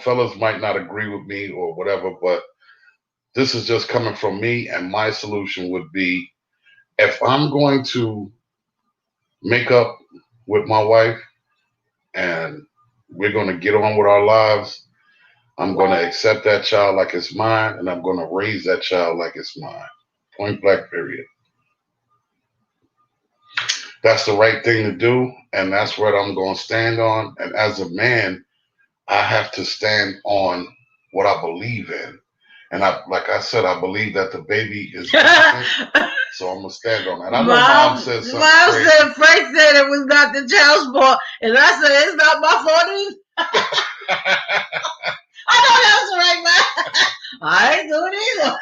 fellas might not agree with me or whatever, but this is just coming from me, and my solution would be, if I'm going to make up with my wife and we're going to get on with our lives, I'm going to accept that child like it's mine, and I'm going to raise that child like it's mine. Point blank, period. That's the right thing to do, and that's what I'm going to stand on. And as a man, I have to stand on what I believe in. And like I said, I believe that the baby is innocent, so I'm going to stand on that. I know Mom said something crazy. Frank said it was not the child's fault, and I said it's not my fault either. I know that's right, man. I ain't doing it either.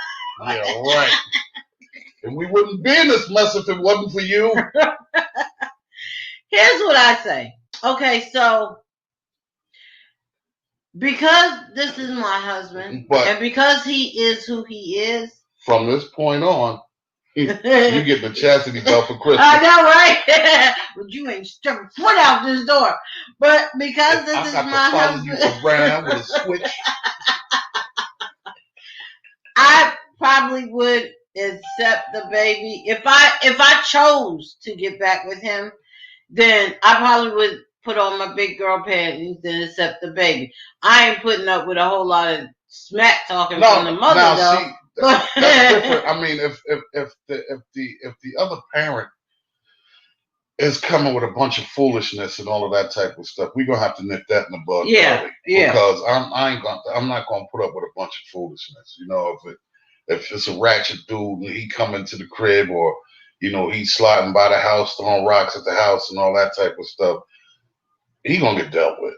Yeah, right. And we wouldn't be in this mess if it wasn't for you. Here's what I say. Okay, so because this is my husband, and because he is who he is, from this point on, you get the chastity belt for Christmas. I know, right? But you ain't stepping foot out this door. But because this is my husband, you around with a switch. I probably would accept the baby if I chose to get back with him. Then I probably would put on my big girl panties and accept the baby. I ain't putting up with a whole lot of smack talking from the mother, though. See, that's different. I mean, if the other parent is coming with a bunch of foolishness and all of that type of stuff, we're gonna have to nip that in the bud. Yeah. Because I'm not gonna put up with a bunch of foolishness. If it's a ratchet dude and he come into the crib, or he's sliding by the house, throwing rocks at the house and all that type of stuff, he gonna get dealt with.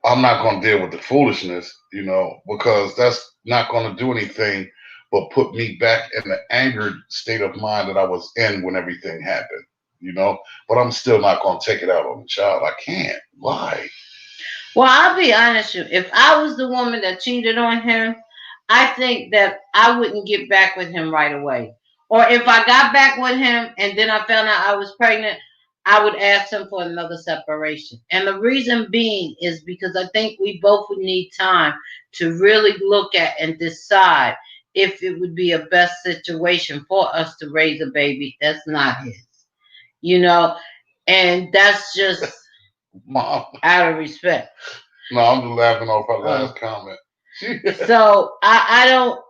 I'm not gonna deal with the foolishness, because that's not gonna do anything but put me back in the angered state of mind that I was in when everything happened, But I'm still not gonna take it out on the child. I can't. Why? Well, I'll be honest with you. If I was the woman that cheated on him, I think that I wouldn't get back with him right away. Or if I got back with him and then I found out I was pregnant, I would ask him for another separation. And the reason being is because I think we both would need time to really look at and decide if it would be a best situation for us to raise a baby that's not his. And that's just Mom. Out of respect. No, I'm just laughing off her last comment. So I don't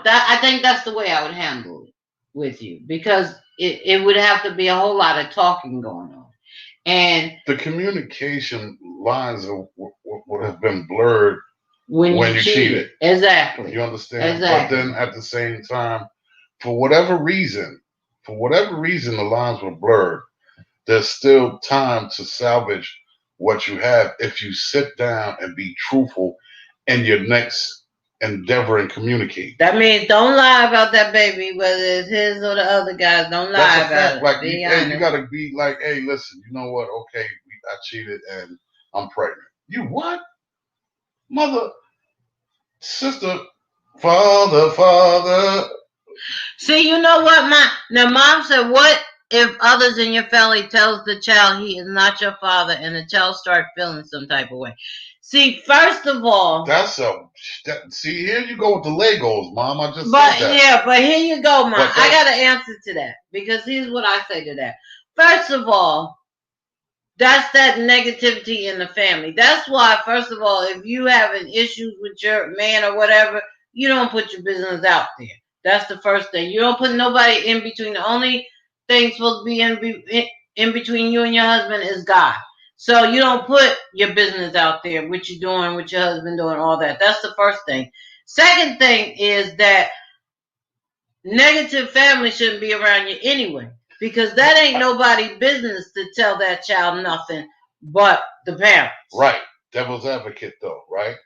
that I think that's the way I would handle it with you, because it would have to be a whole lot of talking going on. And the communication lines would have been blurred when you cheated. Exactly. You understand? Exactly. But then at the same time, for whatever reason, the lines were blurred. There's still time to salvage what you have if you sit down and be truthful in your next endeavor and communicate. That means don't lie about that baby, whether it's his or the other guy's. Don't lie That's a about fact. it. Like, Be hey, honest. you gotta be like, hey, listen, you know what? Okay, I cheated and I'm pregnant. You what? Mother, sister, father. See, you know what, mom said, what if others in your family tells the child he is not your father, and the child start feeling some type of way? See, first of all, See, here you go with the Legos, Mom. I just but said that. yeah, but here you go, Mom. I got an answer to that, because here's what I say to that. First of all, that's that negativity in the family. That's why, first of all, if you having issues with your man or whatever, you don't put your business out there. That's the first thing. You don't put nobody in between. The only thing supposed to be in between you and your husband is God. So you don't put your business out there, what you're doing, what your husband doing, all that. That's the first thing. Second thing is that negative family shouldn't be around you anyway, because that ain't nobody's business to tell that child nothing but the parents. Right. Devil's advocate, though, right?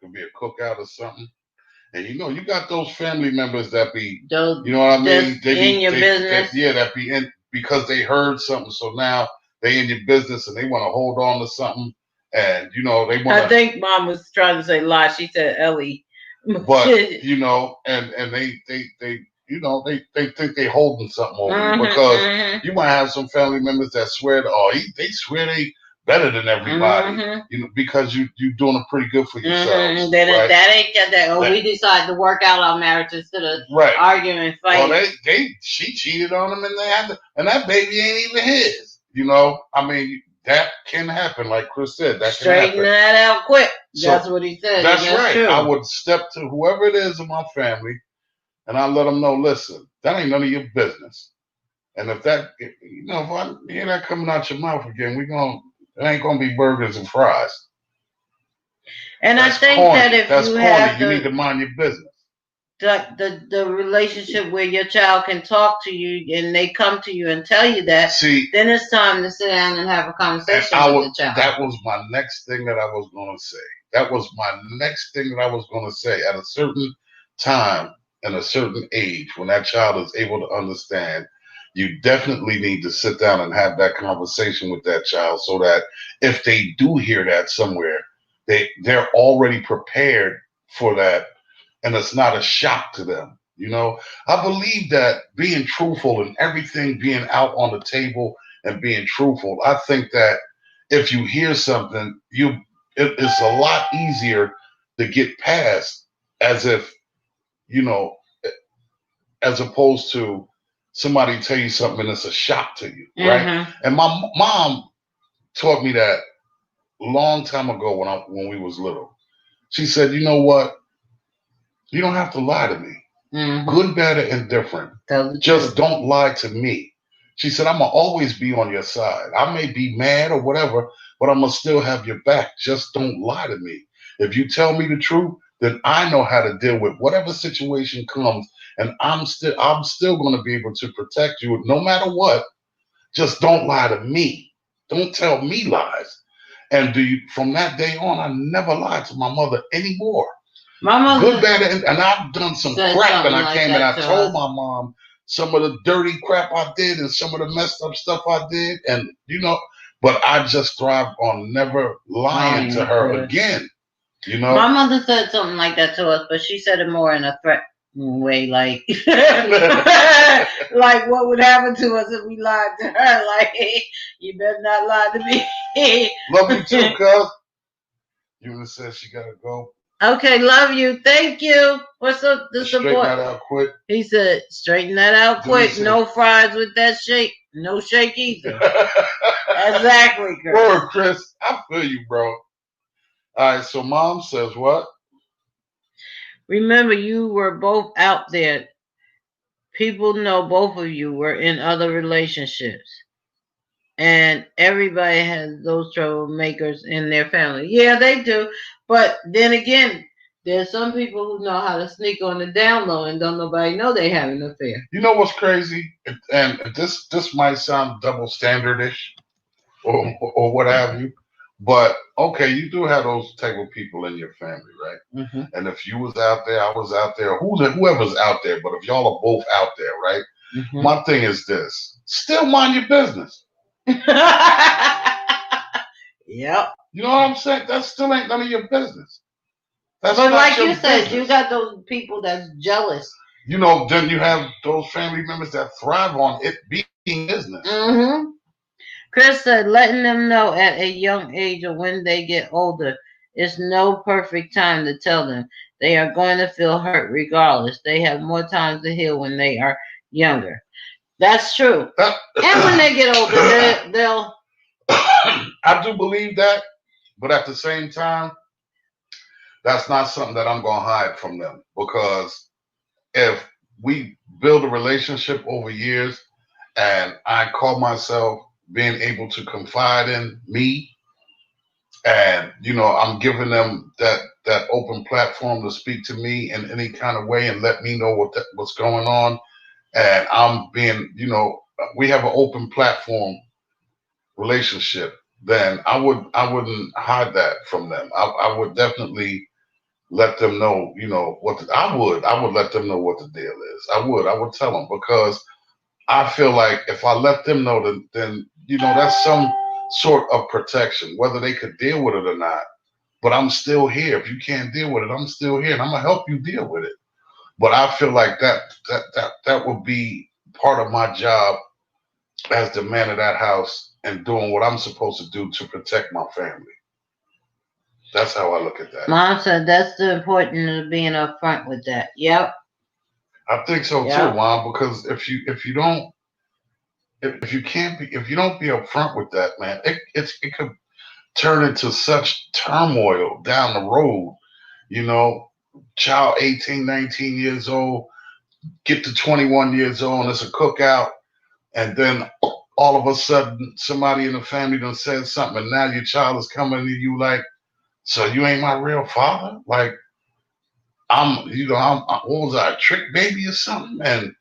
Could be a cookout or something. And you got those family members that be, those, you know what I mean? They in your business. That be in because they heard something. So now they in your business and they want to hold on to something. And, they want to. I think Mom was trying to say lie. She said Ellie. But, and they think they holding something over you, because you might have some family members that swear, they swear they better than everybody, because you doing it pretty good for yourselves. Right? That ain't that. We decided to work out our marriage instead of arguing and fighting. Well, she cheated on him, and that baby ain't even his. I mean, that can happen, like Chris said. That Straighten can happen. that out quick. That's what he said. That's right. True. I would step to whoever it is in my family, and I let them know, listen, that ain't none of your business. And if that, if I hear that coming out your mouth again, it ain't gonna be burgers and fries. And that's I think corny. That if that's you corny. have You need to mind your business. The relationship where your child can talk to you and they come to you and tell you that, then it's time to sit down and have a conversation with the child. That was my next thing that I was going to say. At a certain time and a certain age, when that child is able to understand, you definitely need to sit down and have that conversation with that child, so that if they do hear that somewhere, they're already prepared for that. And it's not a shock to them. I believe that being truthful and everything being out on the table and being truthful, I think that if you hear something, it's a lot easier to get past, as opposed to somebody tell you something and it's a shock to you, right? And my mom taught me that a long time ago when we was little. She said, you know what? You don't have to lie to me. Good, bad, or indifferent. Just don't lie to me. She said, I'm going to always be on your side. I may be mad or whatever, but I'm going to still have your back. Just don't lie to me. If you tell me the truth, then I know how to deal with whatever situation comes, and I'm still going to be able to protect you no matter what. Just don't lie to me. Don't tell me lies. And from that day on, I never lied to my mother anymore. My mother, good, bad, and I've done some crap, and I came and I told my mom some of the dirty crap I did and some of the messed up stuff I did, and but I just thrived on never lying to her again. My mother said something like that to us, but she said it more in a threatening way, like like what would happen to us if we lied to her? Like, you better not lie to me. Love you too, cuz. Eula says she gotta go. Okay, love you. Thank you. What's up? The support. Straighten that out quick. He said, straighten that out quick. No fries with that shake. No shake either. Exactly, Chris. Word, Chris. I feel you, bro. All right, so mom says what? Remember, you were both out there. People know both of you were in other relationships. And everybody has those troublemakers in their family. Yeah, they do. But then again, there's some people who know how to sneak on the down low and don't nobody know they have an affair. You know what's crazy? And this might sound double standardish or what have you, but okay, you do have those type of people in your family, right? Mm-hmm. And if you was out there, I was out there, whoever's out there, but if y'all are both out there, right? Mm-hmm. My thing is this: still mind your business. Yep. You know what I'm saying? That still ain't none of your business. That's but not like your you said, business. you got those people that's jealous. You know, then you have those family members that thrive on it being business. Mm-hmm. Chris said, letting them know at a young age or when they get older is no perfect time to tell them. They are going to feel hurt regardless. They have more time to heal when they are younger. That's true. And when they get older, they'll. I do believe that, but at the same time, that's not something that I'm going to hide from them, because if we build a relationship over years and I call myself being able to confide in me, and I'm giving them that open platform to speak to me in any kind of way and let me know what's going on, and I'm being, we have an open platform relationship, then I wouldn't hide that from them. I would definitely let them know, I would let them know what the deal is. I would tell them, because I feel like if I let them know, then that's some sort of protection, whether they could deal with it or not. But I'm still here. If you can't deal with it, I'm still here, and I'm gonna help you deal with it. But I feel like that would be part of my job as the man of that house and doing what I'm supposed to do to protect my family. That's how I look at that. Mom said that's the importance of being upfront with that. Yep. I think so too, Mom. Because if you don't be upfront with that, man, it could turn into such turmoil down the road. Child 18, 19 years old, get to 21 years old, and it's a cookout, and then all of a sudden somebody in the family done said something, and now your child is coming to you like, so you ain't my real father? Like, what was I, a trick baby or something? And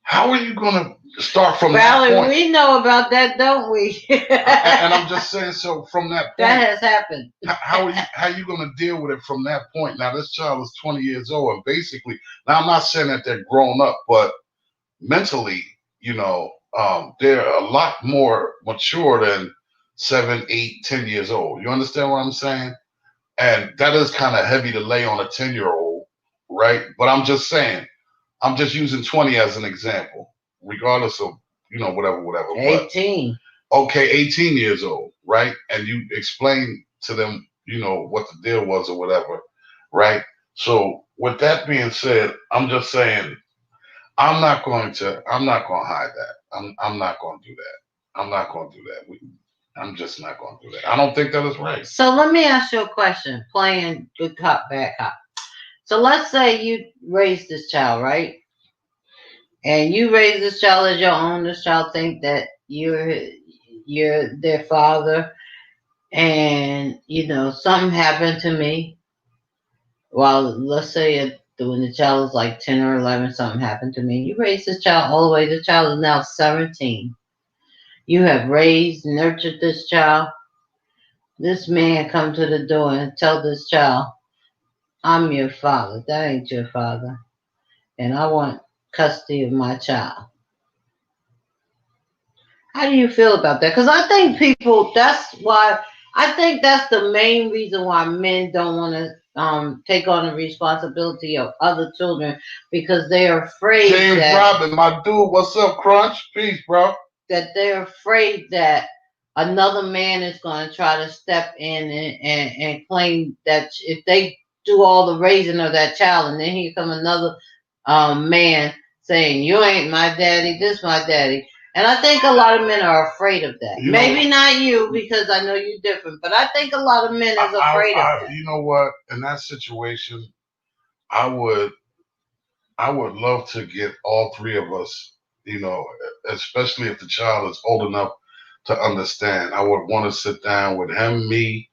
how are you gonna start from Valerie, that point? we know about that, don't we? And I'm just saying, so from that point, that has happened. How are you gonna deal with it from that point? Now this child is 20 years old, and basically, now I'm not saying that they're grown up, but mentally, they're a lot more mature than 7, 8, 10 years old. You understand what I'm saying? And that is kind of heavy to lay on a 10-year-old, right? But I'm just saying, I'm just using 20 as an example, regardless of, whatever. 18. But, okay, 18 years old, right? And you explain to them, what the deal was or whatever, right? So with that being said, I'm just saying, I'm not going to hide that. I'm not going to do that. I'm not going to do that. I'm just not going to do that. I don't think that is right. So let me ask you a question, playing good cop, bad cop. So let's say you raise this child, right? And you raise this child as your own. This child think that you're their father, and something happened to me. Well, let's say when the child is like 10 or 11, something happened to me. You raise this child all the way. The child is now 17. You have raised, nurtured this child. This man come to the door and tell this child, I'm your father. That ain't your father. And I want custody of my child. How do you feel about that? Because I think I think that's the main reason why men don't want to take on the responsibility of other children, because they're afraid James Robin, my dude, what's up, Crunch? Peace, bro. That they're afraid that another man is going to try to step in and claim that if they do all the raising of that child, and then here come another man saying, you ain't my daddy, this my daddy. And I think a lot of men are afraid of that. You Maybe know, not you, because I know you're different, but I think a lot of men is afraid of that. you know what? In that situation, I would love to get all three of us, you know, especially if the child is old enough to understand. I would want to sit down with him, me,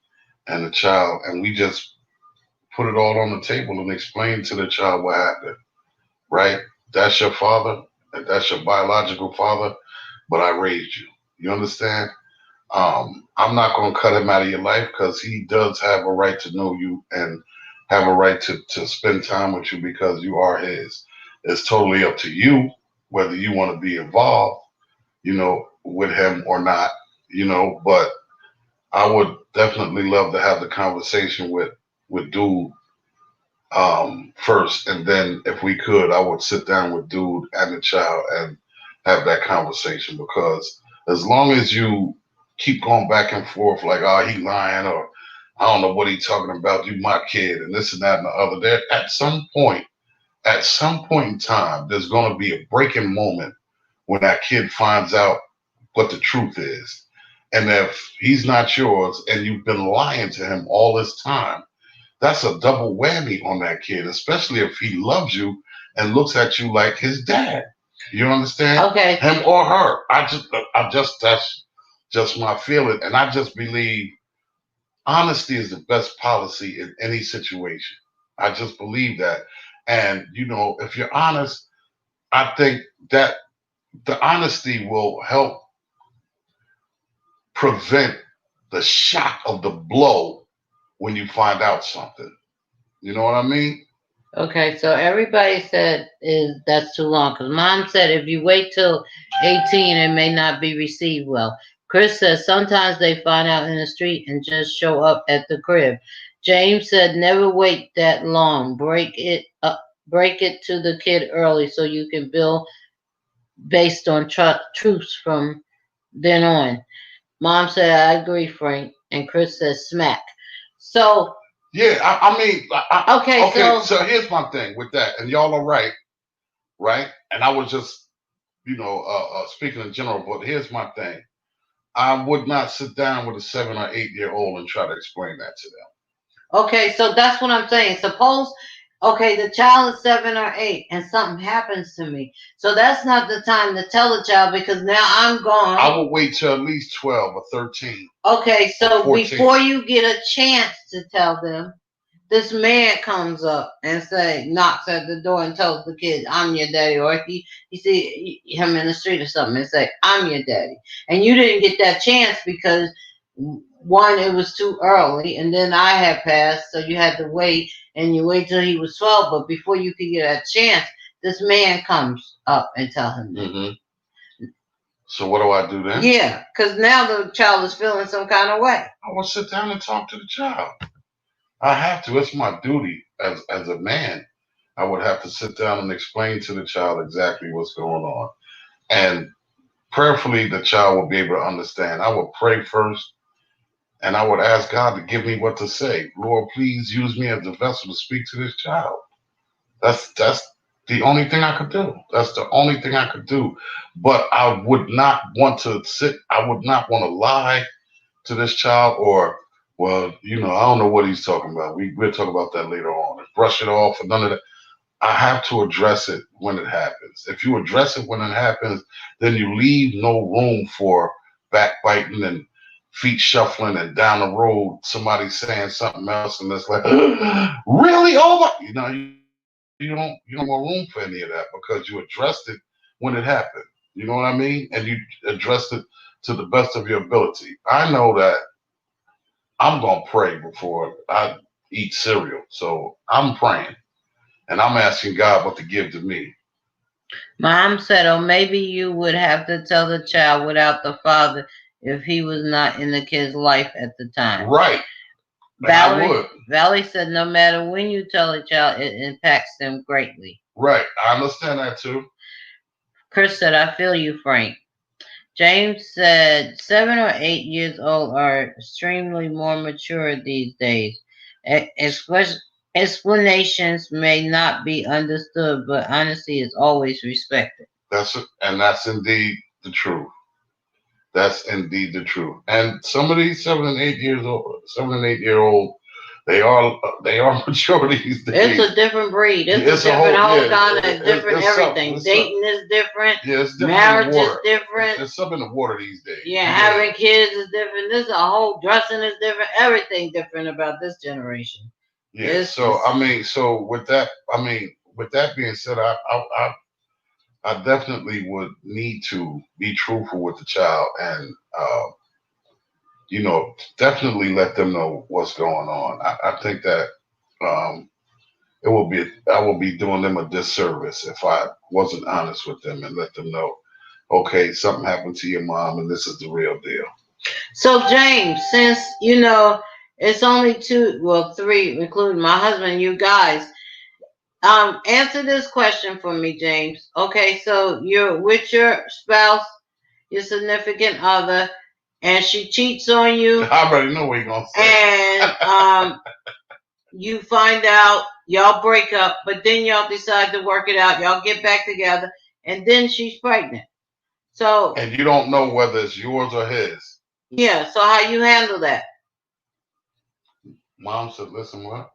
and the child, and we just put it all on the table and explain to the child what happened, right? That's your father, and that's your biological father, but I raised you. You understand? I'm not going to cut him out of your life because he does have a right to know you and have a right to spend time with you because you are his. It's totally up to you whether you want to be involved, you know, with him or not, you know, but I would definitely love to have the conversation with dude first, and then if we could, I would sit down with dude and the child and have that conversation because as long as you keep going back and forth like, oh, he lying or I don't know what he talking about, you my kid and this and that and the other, there at some point in time, there's going to be a breaking moment when that kid finds out what the truth is. And if he's not yours and you've been lying to him all this time, that's a double whammy on that kid, especially if he loves you and looks at you like his dad. You understand? Okay. Him or her. That's just my feeling. And I just believe honesty is the best policy in any situation. I just believe that. And, you know, if you're honest, I think that the honesty will help prevent the shock of the blow when you find out something. You know what I mean? Okay, so everybody said is that's too long because mom said if you wait till 18, it may not be received well. Chris says sometimes they find out in the street and just show up at the crib. James said never wait that long. Break it to the kid early so you can build based on truths from then on. Mom said I agree, Frank, and Chris says smack. So Yeah, I mean, okay, okay. so So here's my thing with that, and y'all are right, right? And I was just, you know, speaking in general, but here's my thing. I would not sit down with a 7 or 8 year old and try to explain that to them. okay, so that's what I'm saying. Suppose, okay, the child is 7 or 8 and something happens to me. So that's not the time to tell the child because now I'm gone. I would wait till at least 12 or 13. Okay, or so 14. before you get a chance to tell them, this man comes up and knocks at the door and tells the kid, "I'm your daddy," or he see him in the street or something and say, "I'm your daddy," and you didn't get that chance because one, it was too early, and then I had passed, so you had to wait, and you wait till he was 12. But before you could get a chance, this man comes up and tell him that. Mm-hmm. So what do I do then? Yeah, because now the child is feeling some kind of way. I will sit down and talk to the child. I have to. It's my duty as a man. I would have to sit down and explain to the child exactly what's going on. And prayerfully, the child will be able to understand. I would pray first and I would ask God to give me what to say. Lord, please use me as a vessel to speak to this child. That's the only thing I could do. That's the only thing I could do. But I would not want to sit, I would not want to lie to this child or, well, you know, I don't know what he's talking about. We'll talk about that later on. Brush it off or none of that. I have to address it when it happens. If you address it when it happens, then you leave no room for backbiting and feet shuffling and down the road somebody saying something else and it's like really over. You know, you don't have room for any of that because you addressed it when it happened. You know what I mean? And you addressed it to the best of your ability. I know that I'm gonna pray before I eat cereal, so I'm praying and I'm asking God what to give to me. Mom said, "Oh, maybe you would have to tell the child without the father if he was not in the kid's life at the time." Right. Valerie said, "No matter when you tell a child, it impacts them greatly." Right. I understand that too. Chris said, "I feel you, Frank." James said, 7 or 8 years old are extremely more mature these days. Explanations may not be understood, but honesty is always respected. That's indeed the truth. That's indeed the truth. And some of these 7 and 8 year old, they are mature these days. It's a different breed. It's It's a different whole yeah, kind of different everything. Dating is different. Yeah, it's different Marriage in the water. is different. There's something in the water these days. Yeah, having kids is different. This a whole dressing is different. Everything different about this generation. Yeah. So with that being said, I definitely would need to be truthful with the child and definitely let them know what's going on. I think that I will be doing them a disservice if I wasn't honest with them and let them know, okay, something happened to your mom and this is the real deal. So James, since it's only three, including my husband, you guys, answer this question for me, James. Okay, so you're with your spouse, your significant other, and she cheats on you. I already know what you're gonna say. And you find out, y'all break up, but then y'all decide to work it out. Y'all get back together, and then she's pregnant. So and you don't know whether it's yours or his. Yeah. So how you handle that? Mom said, "Listen, what?"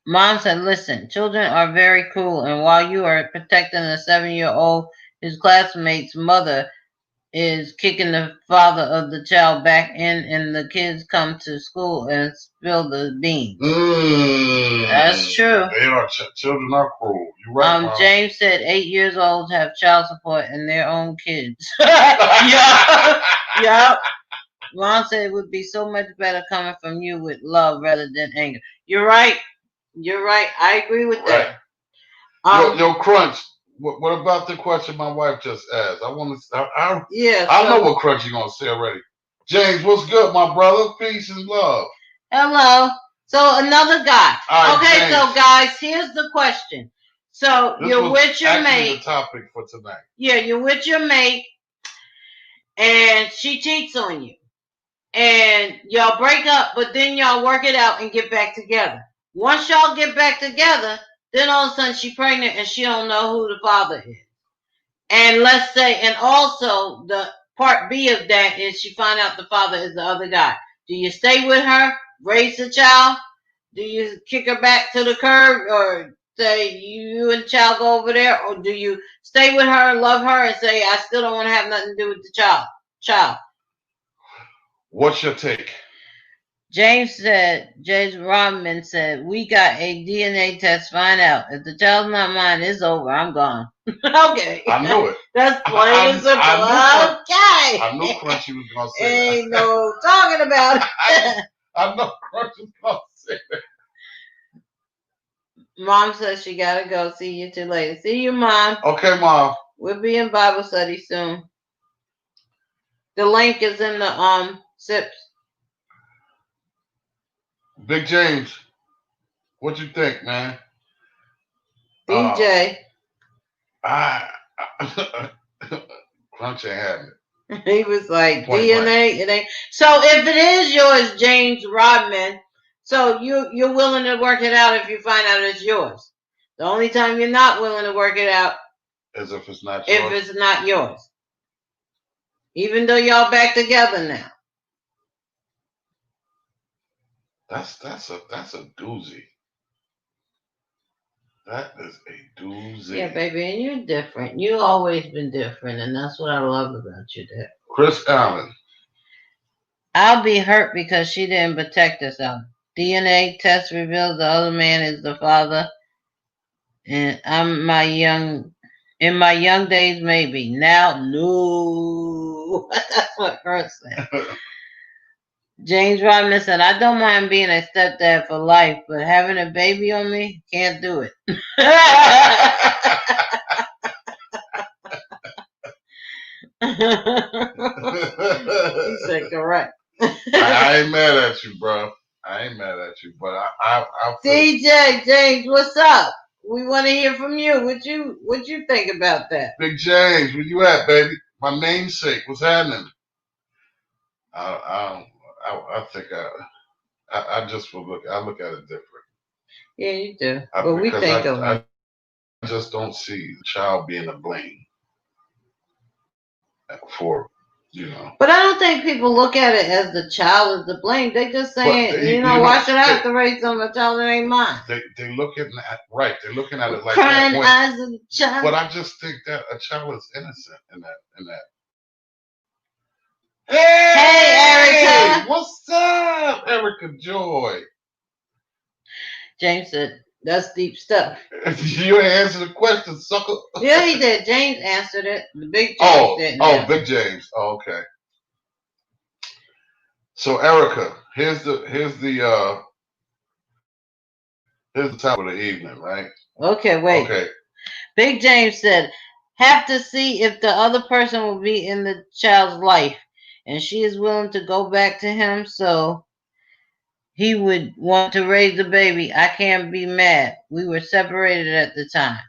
Mom said, "Listen, children are very cruel, and while you are protecting a 7-year-old, his classmate's mother is kicking the father of the child back in, and the kids come to school and spill the beans." That's true. They are children are cruel. You're right, Mom. James said 8 years old have child support and their own kids. Yeah. Mom said it would be so much better coming from you with love rather than anger. You're right. You're right. I agree with that. Yo, Crunch. What about the question my wife just asked? I want to. I know what Crunch is gonna say already. James, what's good, my brother? Peace and love. Hello. So another guy. Right, okay, James. So guys, here's the question. So you're with your mate. The topic for tonight. Yeah, you're with your mate, and she cheats on you, and y'all break up, but then y'all work it out and get back together. Once y'all get back together, then all of a sudden she's pregnant and she don't know who the father is. And let's say, and also the part B of that is she find out the father is the other guy. Do you stay with her, raise the child? Do you kick her back to the curb, or say you and the child go over there, or do you stay with her, love her, and say I still don't want to have nothing to do with the child? What's your take? James Rodman said, we got a DNA test, find out. If the child's not mine, it's over. I'm gone. Okay. I knew it. That's plain and simple. Okay. I knew Crunchy was going to say that. Ain't no talking about it. I know Crunchy was going to say that. Mom says she got to go. See you too later. See you, Mom. Okay, Mom. We'll be in Bible study soon. The link is in the SIPs. Big James, what you think, man? DJ. Crunch ain't having it. He was like, DNA, it ain't. So if it is yours, James Rodman, so you're willing to work it out if you find out it's yours. The only time you're not willing to work it out is if it's not yours. If it's not yours. Even though y'all back together now. That's a doozy. That is a doozy. Yeah, baby, and you're different. You always been different, and that's what I love about you, Dad. Chris Allen. I'll be hurt because she didn't protect herself. DNA test reveals the other man is the father, and in my young days, maybe. Now, no. That's what Kurt said. James Rodman said, I don't mind being a stepdad for life, but having a baby on me, can't do it. He said, correct. I ain't mad at you, bro. I ain't mad at you, but I DJ James, what's up? We want to hear from you. What you think about that? Big James, where you at, baby? My namesake, what's happening? I think I just will look. I look at it different. Yeah, you do. But we think of it. I just don't see the child being to blame. for, you know. But I don't think people look at it as the child is to blame. They just saying, why should I have to raise a child that ain't mine? They looking at They're looking at it like crying that. eyes of the child. But I just think that a child is innocent in that. Hey, Erica. What's up, Erica Joy? James said, that's deep stuff. You ain't answer the question, sucker. Yeah, he did. James answered it. The big James didn't. Oh, Big James. Oh, okay. So Erica, here's the top of the evening, right? Okay, wait. Okay. Big James said, have to see if the other person will be in the child's life and she is willing to go back to him so he would want to raise the baby. I can't be mad. We were separated at the time.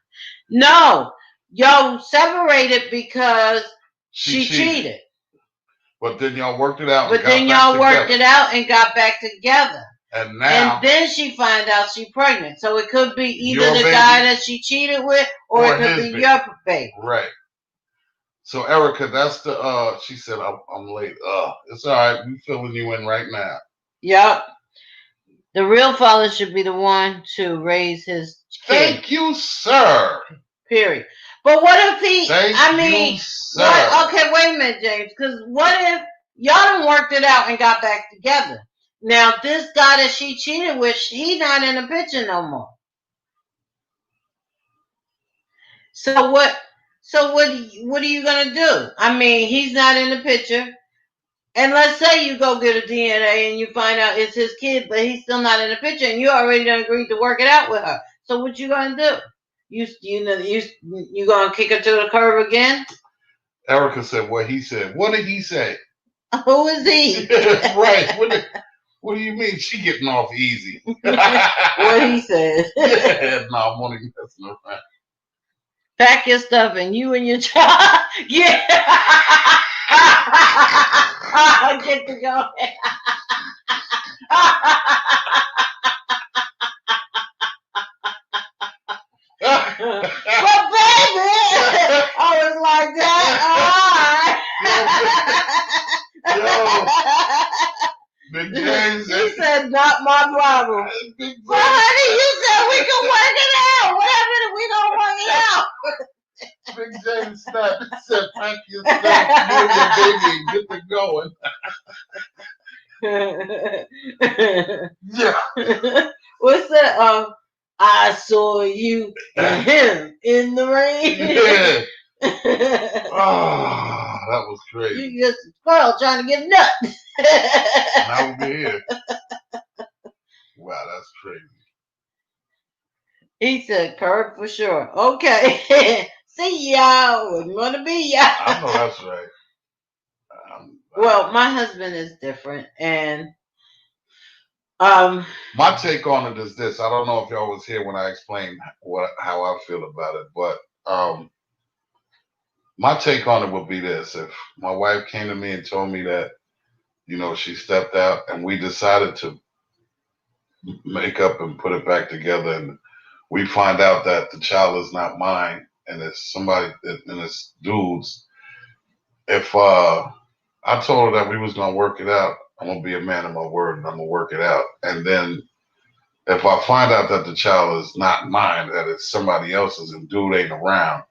No, y'all separated because she cheated. But then y'all worked it out. But then y'all worked it out and got back together. And now, and then she find out she's pregnant. So it could be either the guy that she cheated with, or it could be your baby. Right. So Erica, that's the she said I'm late. It's all right. We filling you in right now. Yep. The real father should be the one to raise his kid. Thank you, sir. Period. But what if he? Thank you, sir. Okay, wait a minute, James. Because what if y'all done worked it out and got back together? Now this guy that she cheated with, he not in the picture no more. So what? So what are you gonna do? I mean, he's not in the picture. And let's say you go get a DNA and you find out it's his kid, but he's still not in the picture, and you already done agreed to work it out with her. So what you gonna do? You gonna kick her to the curb again? Erica said what he said. What did he say? Who is he? Right. What do you mean she getting off easy? What he said. Yeah, no, I'm only messing around. Pack your stuff and you and your child. Yeah. Get to go. But baby, I was like that. Big James. He said, not my problem. But honey, you said we can work it out. What happened if we don't work it out? Big James snapped and said, pack your stuff, you and your baby, and get to going. Yeah. What's that? I saw you and him in the rain. Yeah. Oh, that was crazy. You just a squirrel trying to get nuts. Now we're here. Wow, that's crazy. He said, curb for sure. Okay. See y'all. Wouldn't want to be y'all. I know that's right. Well, my husband is different, and my take on it is this. I don't know if y'all was here when I explained how I feel about it, but my take on it would be this. If my wife came to me and told me that, she stepped out and we decided to make up and put it back together, and we find out that the child is not mine and it's somebody and it's dudes. If I told her that we was gonna work it out, I'm gonna be a man of my word and I'm gonna work it out. And then if I find out that the child is not mine, that it's somebody else's and dude ain't around,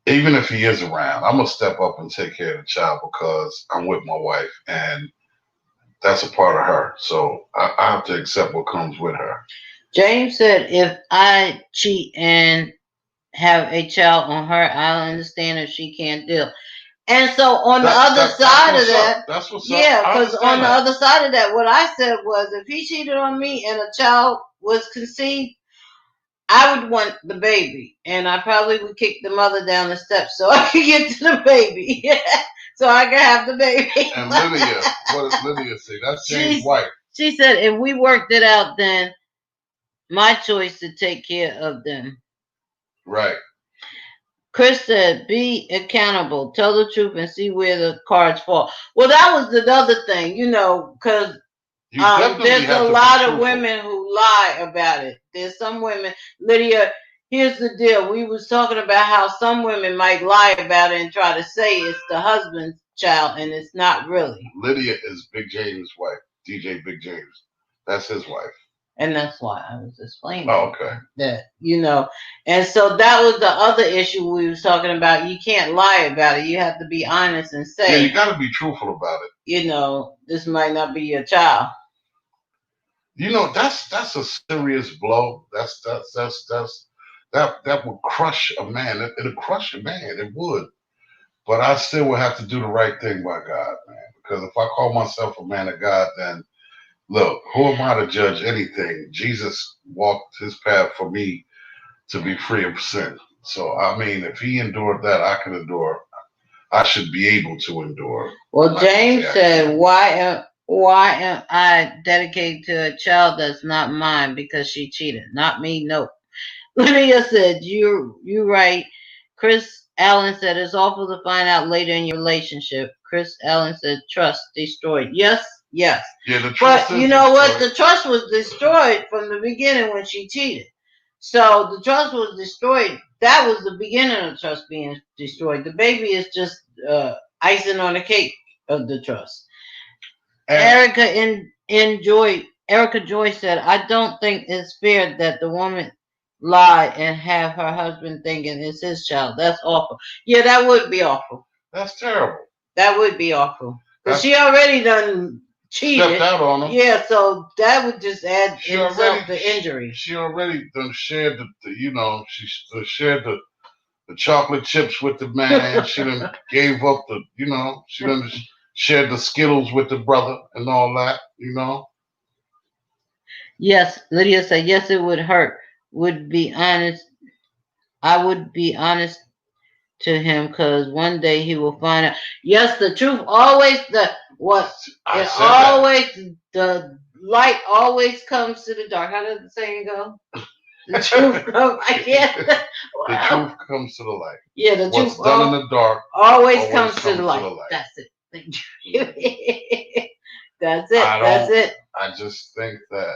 even if he is around, I'm gonna step up and take care of the child because I'm with my wife and that's a part of her. So I have to accept what comes with her. James said, if I cheat and have a child on her, I'll understand if she can't deal. And so on the other side of that, that's what's up. Yeah, because on the other side of that, what I said was, if he cheated on me and a child was conceived, I would want the baby, and I probably would kick the mother down the steps so I could get to the baby, so I could have the baby. And Lydia, what does Lydia say? That's James' wife. She said, if we worked it out, then my choice to take care of them. Right. Chris said, be accountable, tell the truth, and see where the cards fall. Well, that was the other thing, because there's a lot of women who lie about it. There's some women, Lydia, here's the deal. We was talking about how some women might lie about it and try to say it's the husband's child, and it's not really. Lydia is Big James' wife, DJ Big James. That's his wife. And that's why I was explaining okay. that, and so that was the other issue we was talking about. You can't lie about it. You have to be honest and say, yeah, you got to be truthful about it. This might not be your child. That's a serious blow. That would crush a man. It'll crush a man. It would. But I still would have to do the right thing by God, man. Because if I call myself a man of God, then look, who am I to judge anything? Jesus walked his path for me to be free of sin. So, I mean, if he endured that, I can endure. I should be able to endure. Well, James said, why am I dedicated to a child that's not mine because she cheated? Not me, no. Lydia said, you right. Chris Allen said, it's awful to find out later in your relationship. Chris Allen said, trust destroyed. Yes. Yeah, the trust. But you know what? The trust was destroyed from the beginning when she cheated. So the trust was destroyed. That was the beginning of trust being destroyed. The baby is just icing on the cake of the trust. Erica Joy said, I don't think it's fair that the woman lie and have her husband thinking it's his child. That's awful. Yeah, that would be awful. That's terrible. That would be awful. Because she already done cheated. Stepped out on him. Yeah, so that would just add insult to injury. She already done shared she shared the chocolate chips with the man. She done gave up she done shared the Skittles with the brother and all that, Yes, Lydia said, yes, it would hurt. Would be honest. I would be honest to him because one day he will find out. Yes, the truth always, the light always comes to the dark. How does the saying go? The truth comes, I can't. The truth comes to the light. Yeah, the truth. What's done in the dark always comes to the light. That's it. Thank you. That's it. I just think that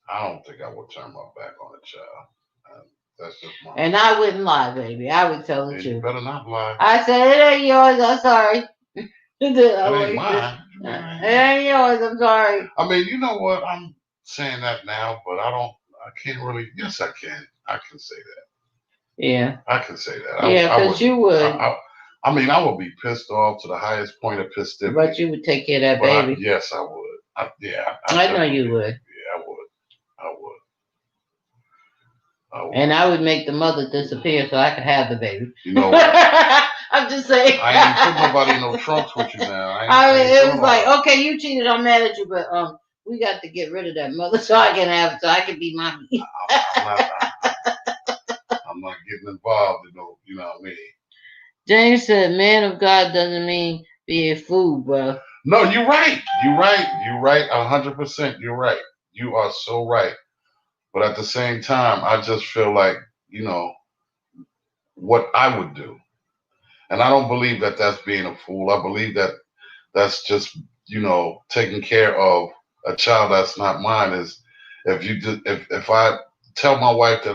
I don't think I would turn my back on a child. That's just my. And I wouldn't lie, baby. I would tell the truth. You better not lie. I said it ain't yours. I'm sorry. It ain't mine. It ain't yours. I'm sorry. I mean, you know what? I'm saying that now, but I can't really. Yes, I can. I can say that. Yeah. I can say that. Yeah, because you would. I mean, I would be pissed off to the highest point of pissed off. But you would take care of that baby. Yes, I would. I know you would. Yeah, I would. And I would make the mother disappear so I could have the baby. You know what? I'm just saying. I ain't put nobody in no trunks with you now. It was like, okay, you cheated, I'm mad at you, but we got to get rid of that mother so I can have it, so I can be mommy. I'm not getting involved, you know what I mean? James said, man of God doesn't mean be a fool, bro. No, you're right. You're right. 100%. You're right. You are so right. But at the same time, I just feel like, what I would do. And I don't believe that that's being a fool. I believe that that's just, taking care of a child that's not mine is if I tell my wife that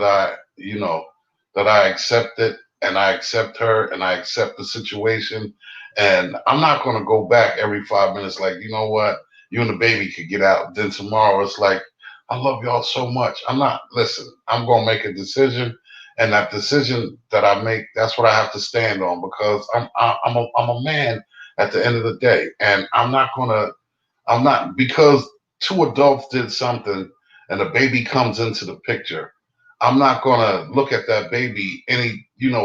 that I accept it and I accept her and I accept the situation and I'm not going to go back every 5 minutes like, you know what, you and the baby could get out. Then tomorrow it's like, I love y'all so much. I'm going to make a decision, and that decision that I make, that's what I have to stand on because I'm a man at the end of the day, and I'm not because two adults did something and a baby comes into the picture. I'm not going to look at that baby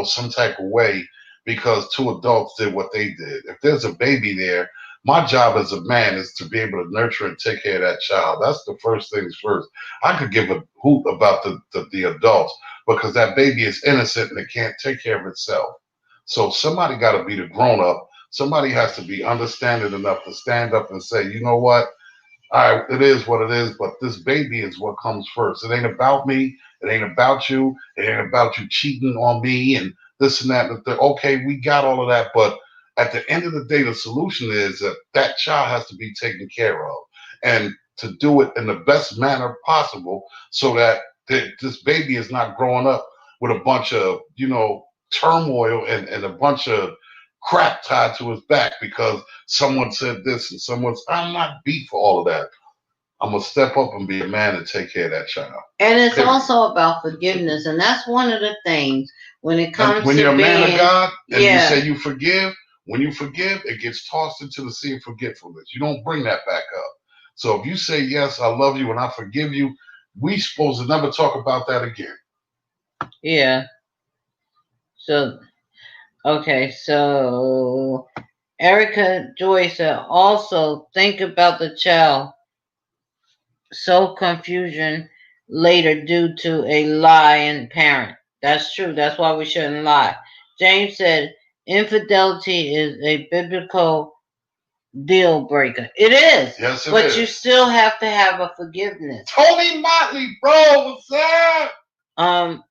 some type of way because two adults did what they did. If there's a baby there, my job as a man is to be able to nurture and take care of that child. That's the first things first. I could give a hoot about the adults because that baby is innocent and it can't take care of itself. So somebody got to be the grown up. Somebody has to be understanding enough to stand up and say, you know what? All right, it is what it is, but this baby is what comes first. It ain't about me. It ain't about you. It ain't about you cheating on me and this and that. Okay, we got all of that, but at the end of the day, the solution is that child has to be taken care of and to do it in the best manner possible so that This baby is not growing up with a bunch of, turmoil and a bunch of crap tied to his back because someone said this and I'm not beat for all of that. I'm going to step up and be a man and take care of that child. And it's Period. also about forgiveness. And that's one of the things when it And comes when to you're a man of being, God and you yeah, say you forgive, when you forgive, it gets tossed into the sea of forgetfulness. You don't bring that back up. So if you say, yes, I love you and I forgive you, we supposed to never talk about that again. yeah. So, okay, so Erica Joy said, also think about the child. So confusion later due to a lying parent. That's true. That's why we shouldn't lie. James said, infidelity is a biblical deal breaker. It is. Yes, it but is. You still have to have a forgiveness. Tony Motley, bro, what's up? Um,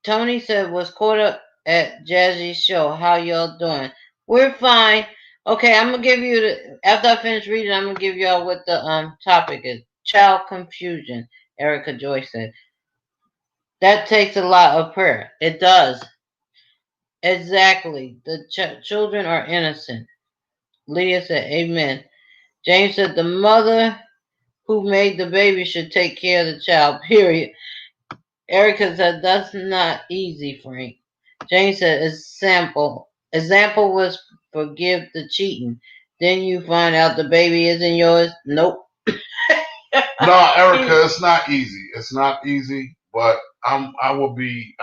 Tony said was caught up at Jazzy's show. How y'all doing? We're fine. Okay, I'm gonna give you the after I finish reading, I'm gonna give y'all what the topic is. Child confusion. Erica Joy said. That takes a lot of prayer. It does. Exactly. The children are innocent. Leah said, Amen. James said the mother who made the baby should take care of the child, period. Erica said, that's not easy, Frank. James said, Example was forgive the cheating. Then you find out the baby isn't yours. Nope. No, Erica, it's not easy. It's not easy, but I will be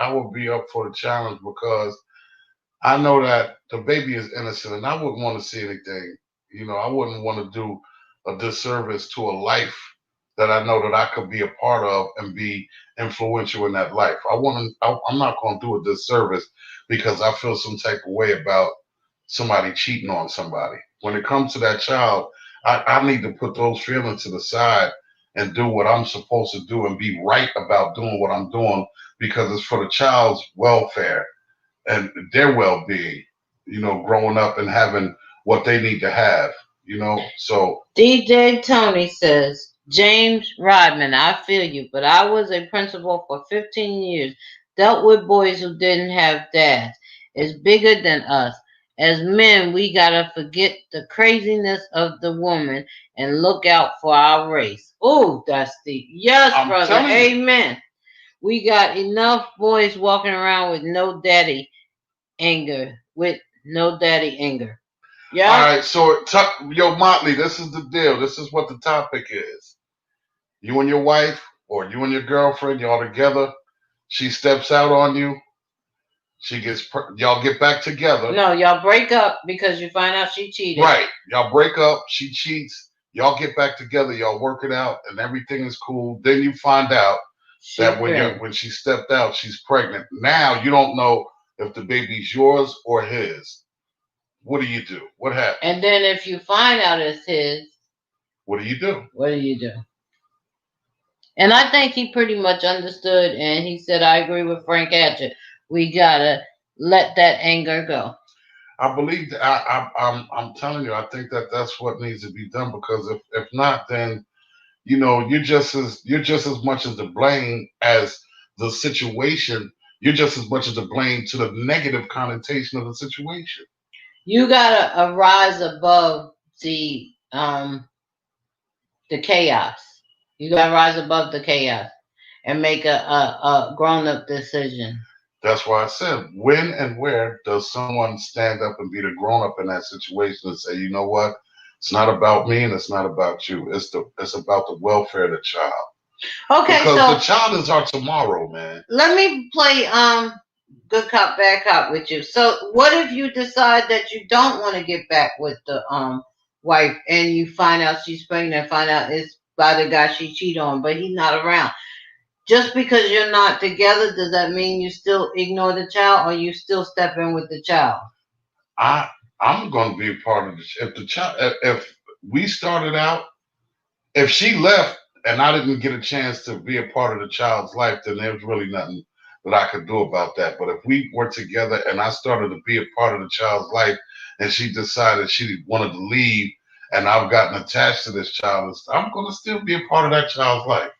up for the challenge because I know that the baby is innocent and I wouldn't want to see anything. I wouldn't want to do a disservice to a life that I know that I could be a part of and be influential in that life. I'm not going to do a disservice because I feel some type of way about somebody cheating on somebody. When it comes to that child, I need to put those feelings to the side and do what I'm supposed to do and be right about doing what I'm doing because it's for the child's welfare and their well-being, growing up and having what they need to have, so DJ Tony says, James Rodman, I feel you, but I was a principal for 15 years, dealt with boys who didn't have dads. It's bigger than us. As men, we gotta forget the craziness of the woman and look out for our race. Oh, that's deep. Yes, I'm brother. telling you. Amen. We got enough boys walking around with no daddy anger. With no daddy anger. All Yeah. right, so yo, Motley, this is the deal. This is what the topic is. You and your wife, or you and your girlfriend, y'all together. She steps out on you. Y'all get back together. No, y'all break up because you find out she cheated. Right. Y'all break up. She cheats. Y'all get back together. Y'all work it out, and everything is cool. Then you find out that when she stepped out, she's pregnant. Now you don't know if the baby's yours or his. What do you do? What happens? And then if you find out it's his, what do you do? What do you do? And I think he pretty much understood, and he said, "I agree with Frank Hatchett. We gotta let that anger go." I believe that I'm telling you, I think that that's what needs to be done because if not, then you're just as much as to blame as the situation. You're just as much as to blame to the negative connotation of the situation. You gotta rise above the chaos. You gotta rise above the chaos and make a grown up decision. That's why I said, when and where does someone stand up and be the grown up in that situation and say, you know what? It's not about me and it's not about you. It's about the welfare of the child. Okay, because so the child is our tomorrow, man. Let me play good cop bad cop with you. So what if you decide that you don't want to get back with the wife and you find out she's pregnant and find out it's by the guy she cheated on, but he's not around? Just because you're not together, does that mean you still ignore the child or you still step in with the child? I'm going to be a part of this. If we started out, if she left and I didn't get a chance to be a part of the child's life, then there's really nothing that I could do about that. But if we were together and I started to be a part of the child's life and she decided she wanted to leave and I've gotten attached to this child, I'm going to still be a part of that child's life.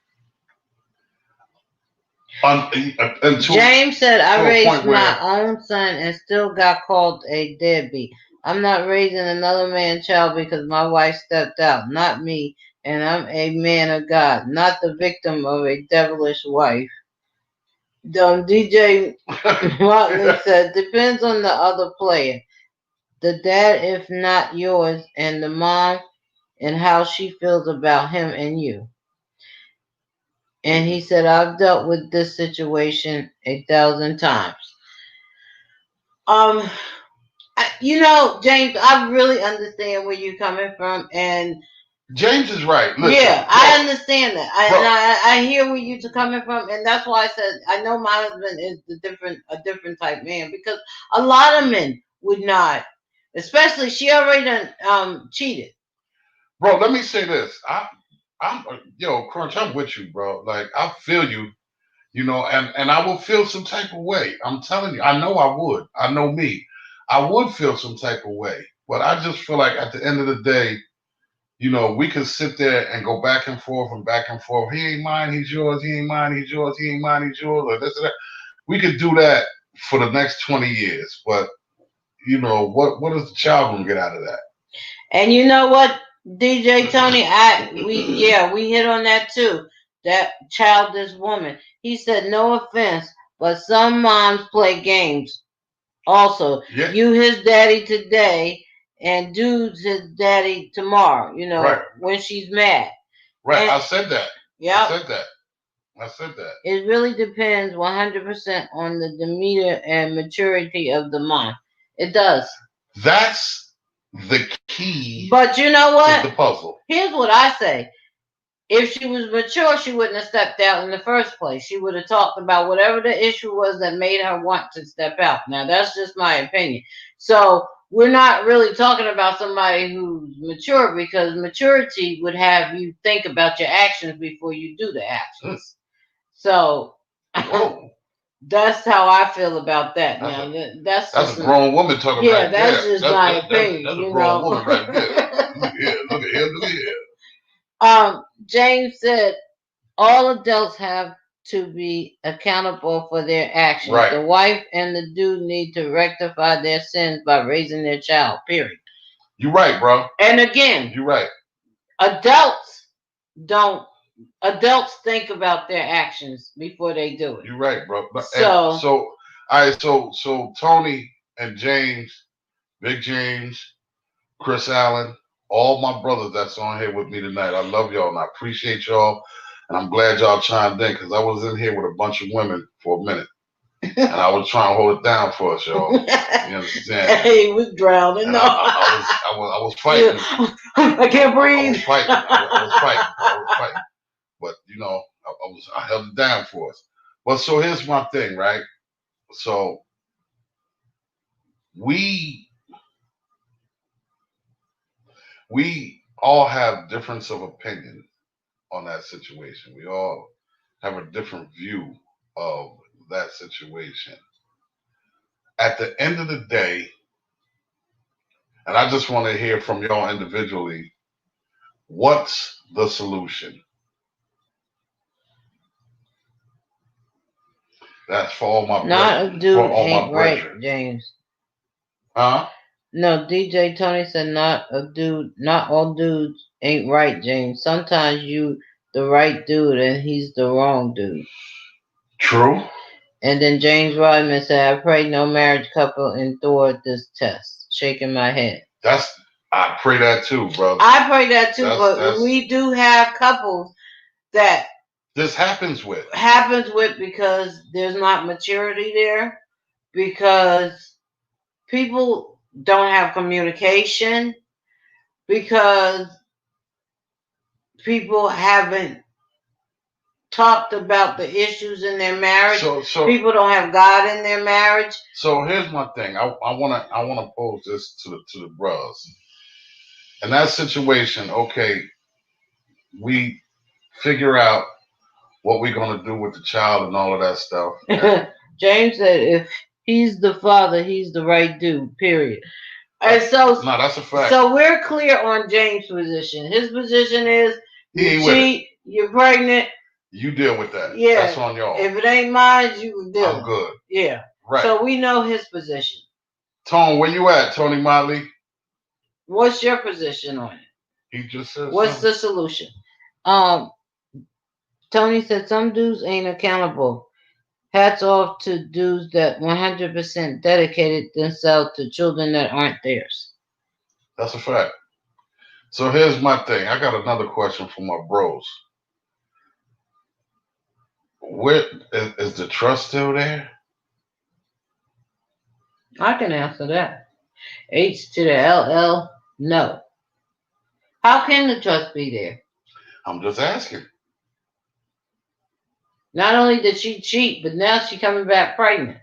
Until James said, to I a raised point my where own son and still got called a deadbeat. I'm not raising another man's child because my wife stepped out, not me, and I'm a man of God, not the victim of a devilish wife. DJ Watley said, depends on the other player. The dad, if not yours, and the mom, and how she feels about him and you. And he said, I've dealt with this situation 1,000 times. Um, James, I really understand where you're coming from, and James is right. Listen, yeah, I understand that. bro. I hear where you're coming from, and that's why I said I know my husband is a different type man, because a lot of men would not, especially she already done cheated. Bro, let me say this. I'm Crunch, I'm with you, bro. Like, I feel you, and I will feel some type of way. I'm telling you, I know I would. I know me. I would feel some type of way. But I just feel like at the end of the day, we could sit there and go back and forth and back and forth. He ain't mine, he's yours. He ain't mine, he's yours. He ain't mine, he's yours. Or this or that. We could do that for the next 20 years. But, what is the child going to get out of that? And you know what, DJ Tony, we hit on that too. That childish woman. He said, no offense, but some moms play games. Also, Yeah. you his daddy today, and dude's his daddy tomorrow. Right. When she's mad. Right. And, I said that. Yeah. I said that. It really depends 100% on the demeanor and maturity of the mom. It does. That's the key. But you know what? The puzzle. Here's what I say. If she was mature, she wouldn't have stepped out in the first place. She would have talked about whatever the issue was that made her want to step out. Now, that's just my opinion. So, we're not really talking about somebody who's mature, because maturity would have you think about your actions before you do the actions. So, that's how I feel about that. That's a grown woman talking right there. That's just my opinion. That's a grown woman right there. Look at here. James said, all adults have to be accountable for their actions. Right. The wife and the dude need to rectify their sins by raising their child, period. You're right, bro. And again, you're right. Adults think about their actions before they do it. You're right, bro. So Tony and James, Big James, Chris Allen, all my brothers that's on here with me tonight. I love y'all and I appreciate y'all. And I'm glad y'all chimed in, because I was in here with a bunch of women for a minute. And I was trying to hold it down for us, y'all. You understand? He was drowning. No. I was fighting. I can't breathe. I was fighting. But I held it down for us. But so here's my thing, right? So we all have difference of opinion on that situation. We all have a different view of that situation. At the end of the day, and I just want to hear from y'all individually, what's the solution? That's for all my Not a dude ain't right, James. Huh? No, DJ Tony said not all dudes ain't right, James. Sometimes you the right dude and he's the wrong dude. True. And then James Rodman said, I pray no marriage couple endure this test. Shaking my head. I pray that too, brother. I pray that too, but we do have couples that this happens with because there's not maturity there, because people don't have communication, because people haven't talked about the issues in their marriage. So people don't have God in their marriage. So here's my thing. I wanna pose this to the bros. In that situation, okay, we figure out what we're gonna do with the child and all of that stuff. James said, if he's the father, he's the right dude, period. And so, no, that's a fact. So we're clear on James' position. His position is, you cheat, you're pregnant, You deal with that. Yeah. That's on y'all. If it ain't mine, you can deal. I'm good. Yeah. Right. So we know his position. Tone, where you at, Tony Motley? What's your position on it? He just said What's something. the solution? Tony said some dudes ain't accountable. Hats off to dudes that 100% dedicated themselves to children that aren't theirs. That's a fact. So here's my thing. I got another question for my bros. Where is the trust still there? I can answer that. H to the LL, no. How can the trust be there? I'm just asking. Not only did she cheat, but now she's coming back pregnant.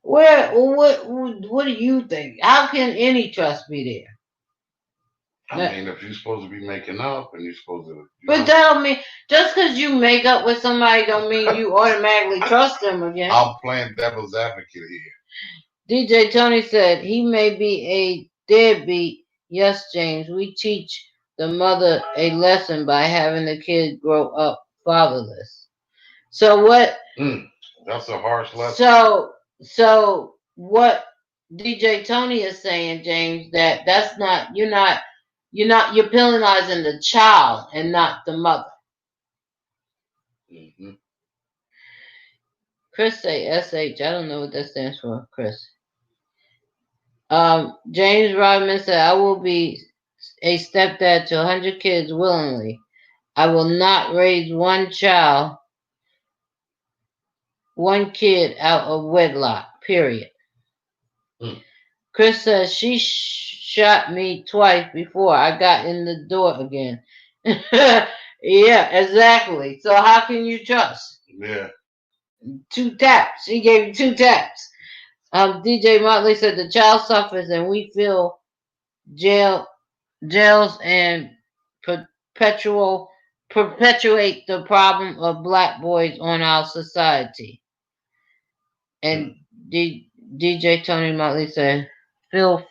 What do you think? How can any trust be there? I mean, if you're supposed to be making up and you're supposed to... But that don't mean, just because you make up with somebody don't mean you automatically trust them again. I'm playing devil's advocate here. DJ Tony said he may be a deadbeat. Yes, James, we teach the mother a lesson by having the kid grow up fatherless. So what? That's a harsh lesson. So what DJ Tony is saying, James, that's not you're penalizing the child and not the mother. Mm-hmm. Chris say SH. I don't know what that stands for, Chris. James Rodman said, I will be a stepdad to 100 kids willingly. I will not raise one kid out of wedlock, period. Chris says, she shot me twice before I got in the door again. Yeah, exactly. So how can you trust? Yeah. 2 taps. He gave you 2 taps. DJ Motley said the child suffers and we feel jails and perpetuate the problem of black boys on our society. And DJ Tony Motley said, Phil.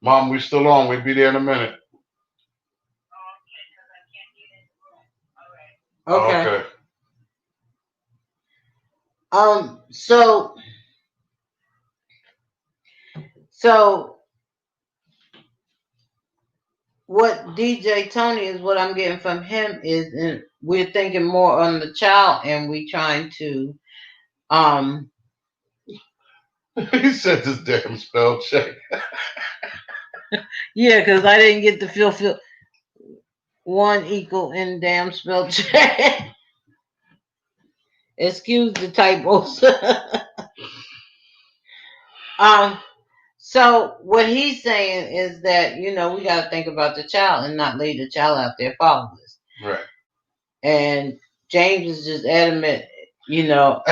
Mom, we still on. We'll be there in a minute. Okay. So what DJ Tony is, what I'm getting from him is, and we're thinking more on the child, and we trying to He said this damn spell check. Yeah, because I didn't get the feel 1 equal in damn spell check. Excuse the typos. So what he's saying is that, we got to think about the child and not leave the child out there fatherless. Right. And James is just adamant, and not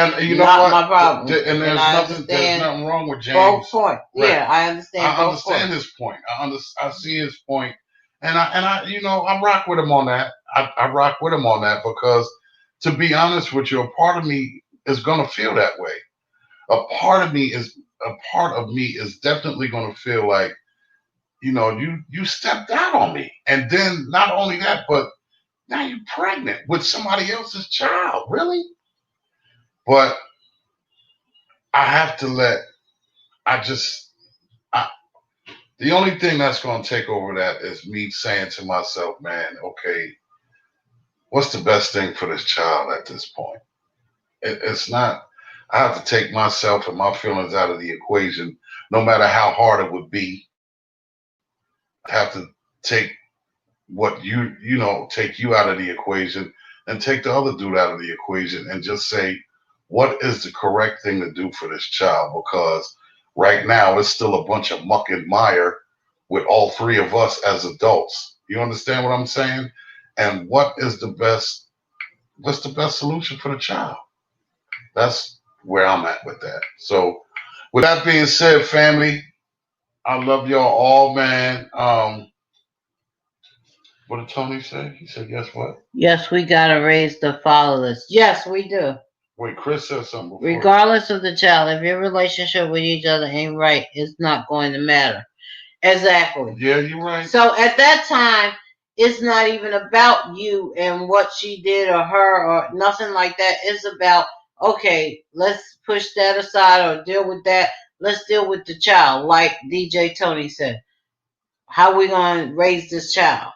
my problem. And there's nothing wrong with James. Both points. Right. Yeah, I understand. I understand his point. I see his point, and I rock with him on that. I rock with him on that because, to be honest with you, a part of me is gonna feel that way. A part of me is definitely gonna feel like, you stepped out on me, and then not only that, but now you're pregnant with somebody else's child. Really? But I have to the only thing that's going to take over that is me saying to myself, man, okay, what's the best thing for this child at this point? It's not, I have to take myself and my feelings out of the equation, no matter how hard it would be. I have to take what take you out of the equation and take the other dude out of the equation and just say, what is the correct thing to do for this child? Because right now it's still a bunch of muck and mire with all 3 of us as adults. You understand what I'm saying? And what's the best solution for the child? That's where I'm at with that. So with that being said, family, I love y'all all, man. What did Tony say? He said, yes, what? Yes, we got to raise the fatherless. Yes, we do. Wait, Chris said something before. Regardless of the child, if your relationship with each other ain't right, it's not going to matter. Exactly. Yeah, you're right. So at that time, it's not even about you and what she did or her or nothing like that. It's about, okay, let's push that aside or deal with that. Let's deal with the child, like DJ Tony said. How we gonna raise this child?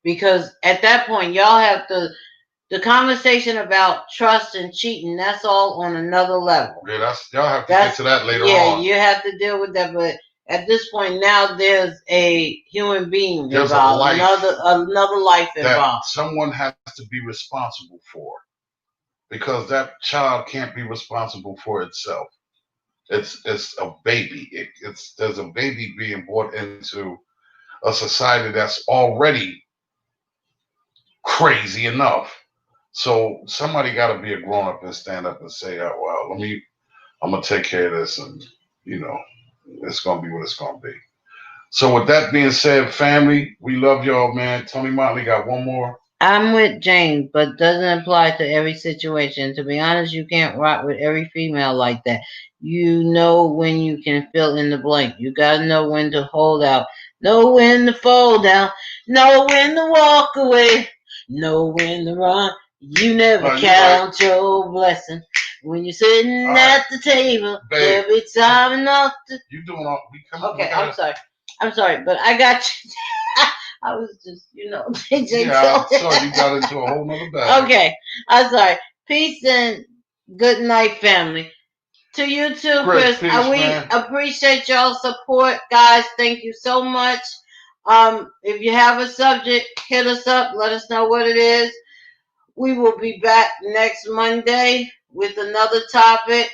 Because at that point, y'all have the conversation about trust and cheating. That's all on another level. Yeah, y'all have to get to that later on. Yeah, you have to deal with that, but at this point now there's a human being involved, another life involved. Someone has to be responsible for, because that child can't be responsible for itself. It's a baby. There's a baby being brought into a society that's already crazy enough. So somebody got to be a grown up and stand up and say, "Oh well, I'm gonna take care of this," and it's gonna be what it's gonna be. So with that being said, family, we love y'all, man. Tony Motley got one more. I'm with James, but doesn't apply to every situation. To be honest, you can't rock with every female like that. You know when you can fill in the blank. You gotta know when to hold out, know when to fold down, know when to walk away, know when to run. You never count your blessing. When you're sitting at the table, there'll be time enough to. You doing all? Okay, I'm sorry, but I got you. I was just, JJ. Yeah, I'm sorry, you got into a whole nother bag. Okay, I'm sorry. Peace and good night, family. To you too, Chris. Peace, we appreciate y'all's support, guys. Thank you so much. If you have a subject, hit us up. Let us know what it is. We will be back next Monday with another topic.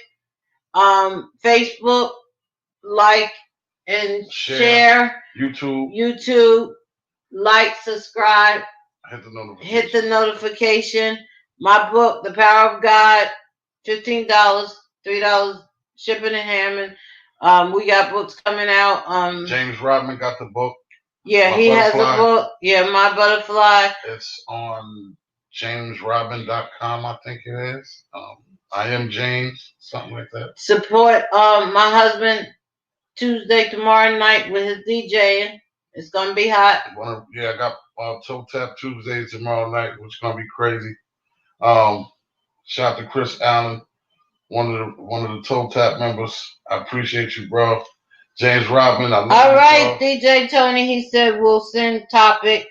Facebook, like and share. YouTube, like, subscribe, hit the notification. My book, The Power of God, $15, $3 shipping and handling. We got books coming out. James Rodman got the book. Yeah, he has a book. Yeah, My Butterfly. It's on jamesrodman.com, I think it is. I am James, something like that. Support my husband Tuesday tomorrow night with his DJing. It's gonna be hot. I got Toe Tap Tuesdays tomorrow night, which is gonna be crazy. Shout out to Chris Allen, one of the Toe Tap members. I appreciate you, bro. James Rodman, I love you. All right, bro. DJ Tony, he said we'll send topic.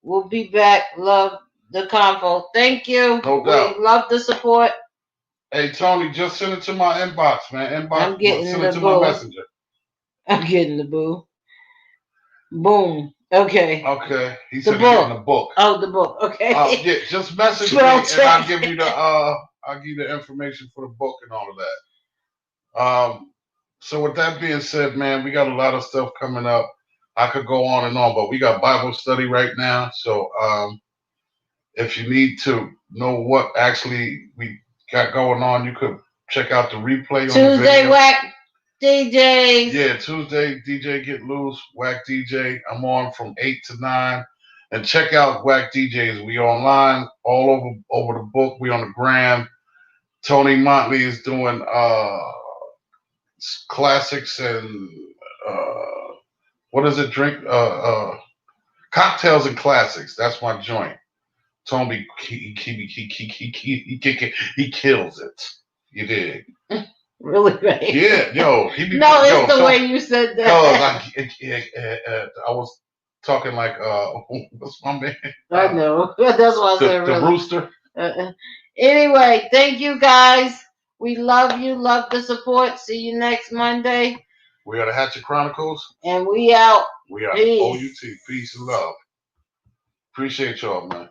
We'll be back. Love the convo. Thank you. No doubt. We love the support. Hey Tony, just send it to my inbox, man. I'm getting send it to my messenger. I'm getting the boo. Boom. Okay. Okay. He said he's getting the book. Oh, the book. Okay. Yeah, just message me and I'll give you the information for the book and all of that. So with that being said, man, we got a lot of stuff coming up. I could go on and on, but we got Bible study right now. So if you need to know what actually we got going on, you could check out the replay on the video. Tuesday Whack DJ. Yeah, Tuesday DJ Get Loose, Whack DJ. I'm on from 8 to 9. And check out Whack DJs. We online all over the book. We on the gram. Tony Motley is doing classics and what is it? Cocktails and classics. That's my joint. Tony, he kills it. You dig? Really, right? Yeah, yo. It's the way you said that. I was talking like, what's my man? I know. That's what I said. The rooster. Anyway, thank you guys. We love you. Love the support. See you next Monday. We are the Hatchett Chronicles. And we out. We are OUT. Peace and love. Appreciate y'all, man.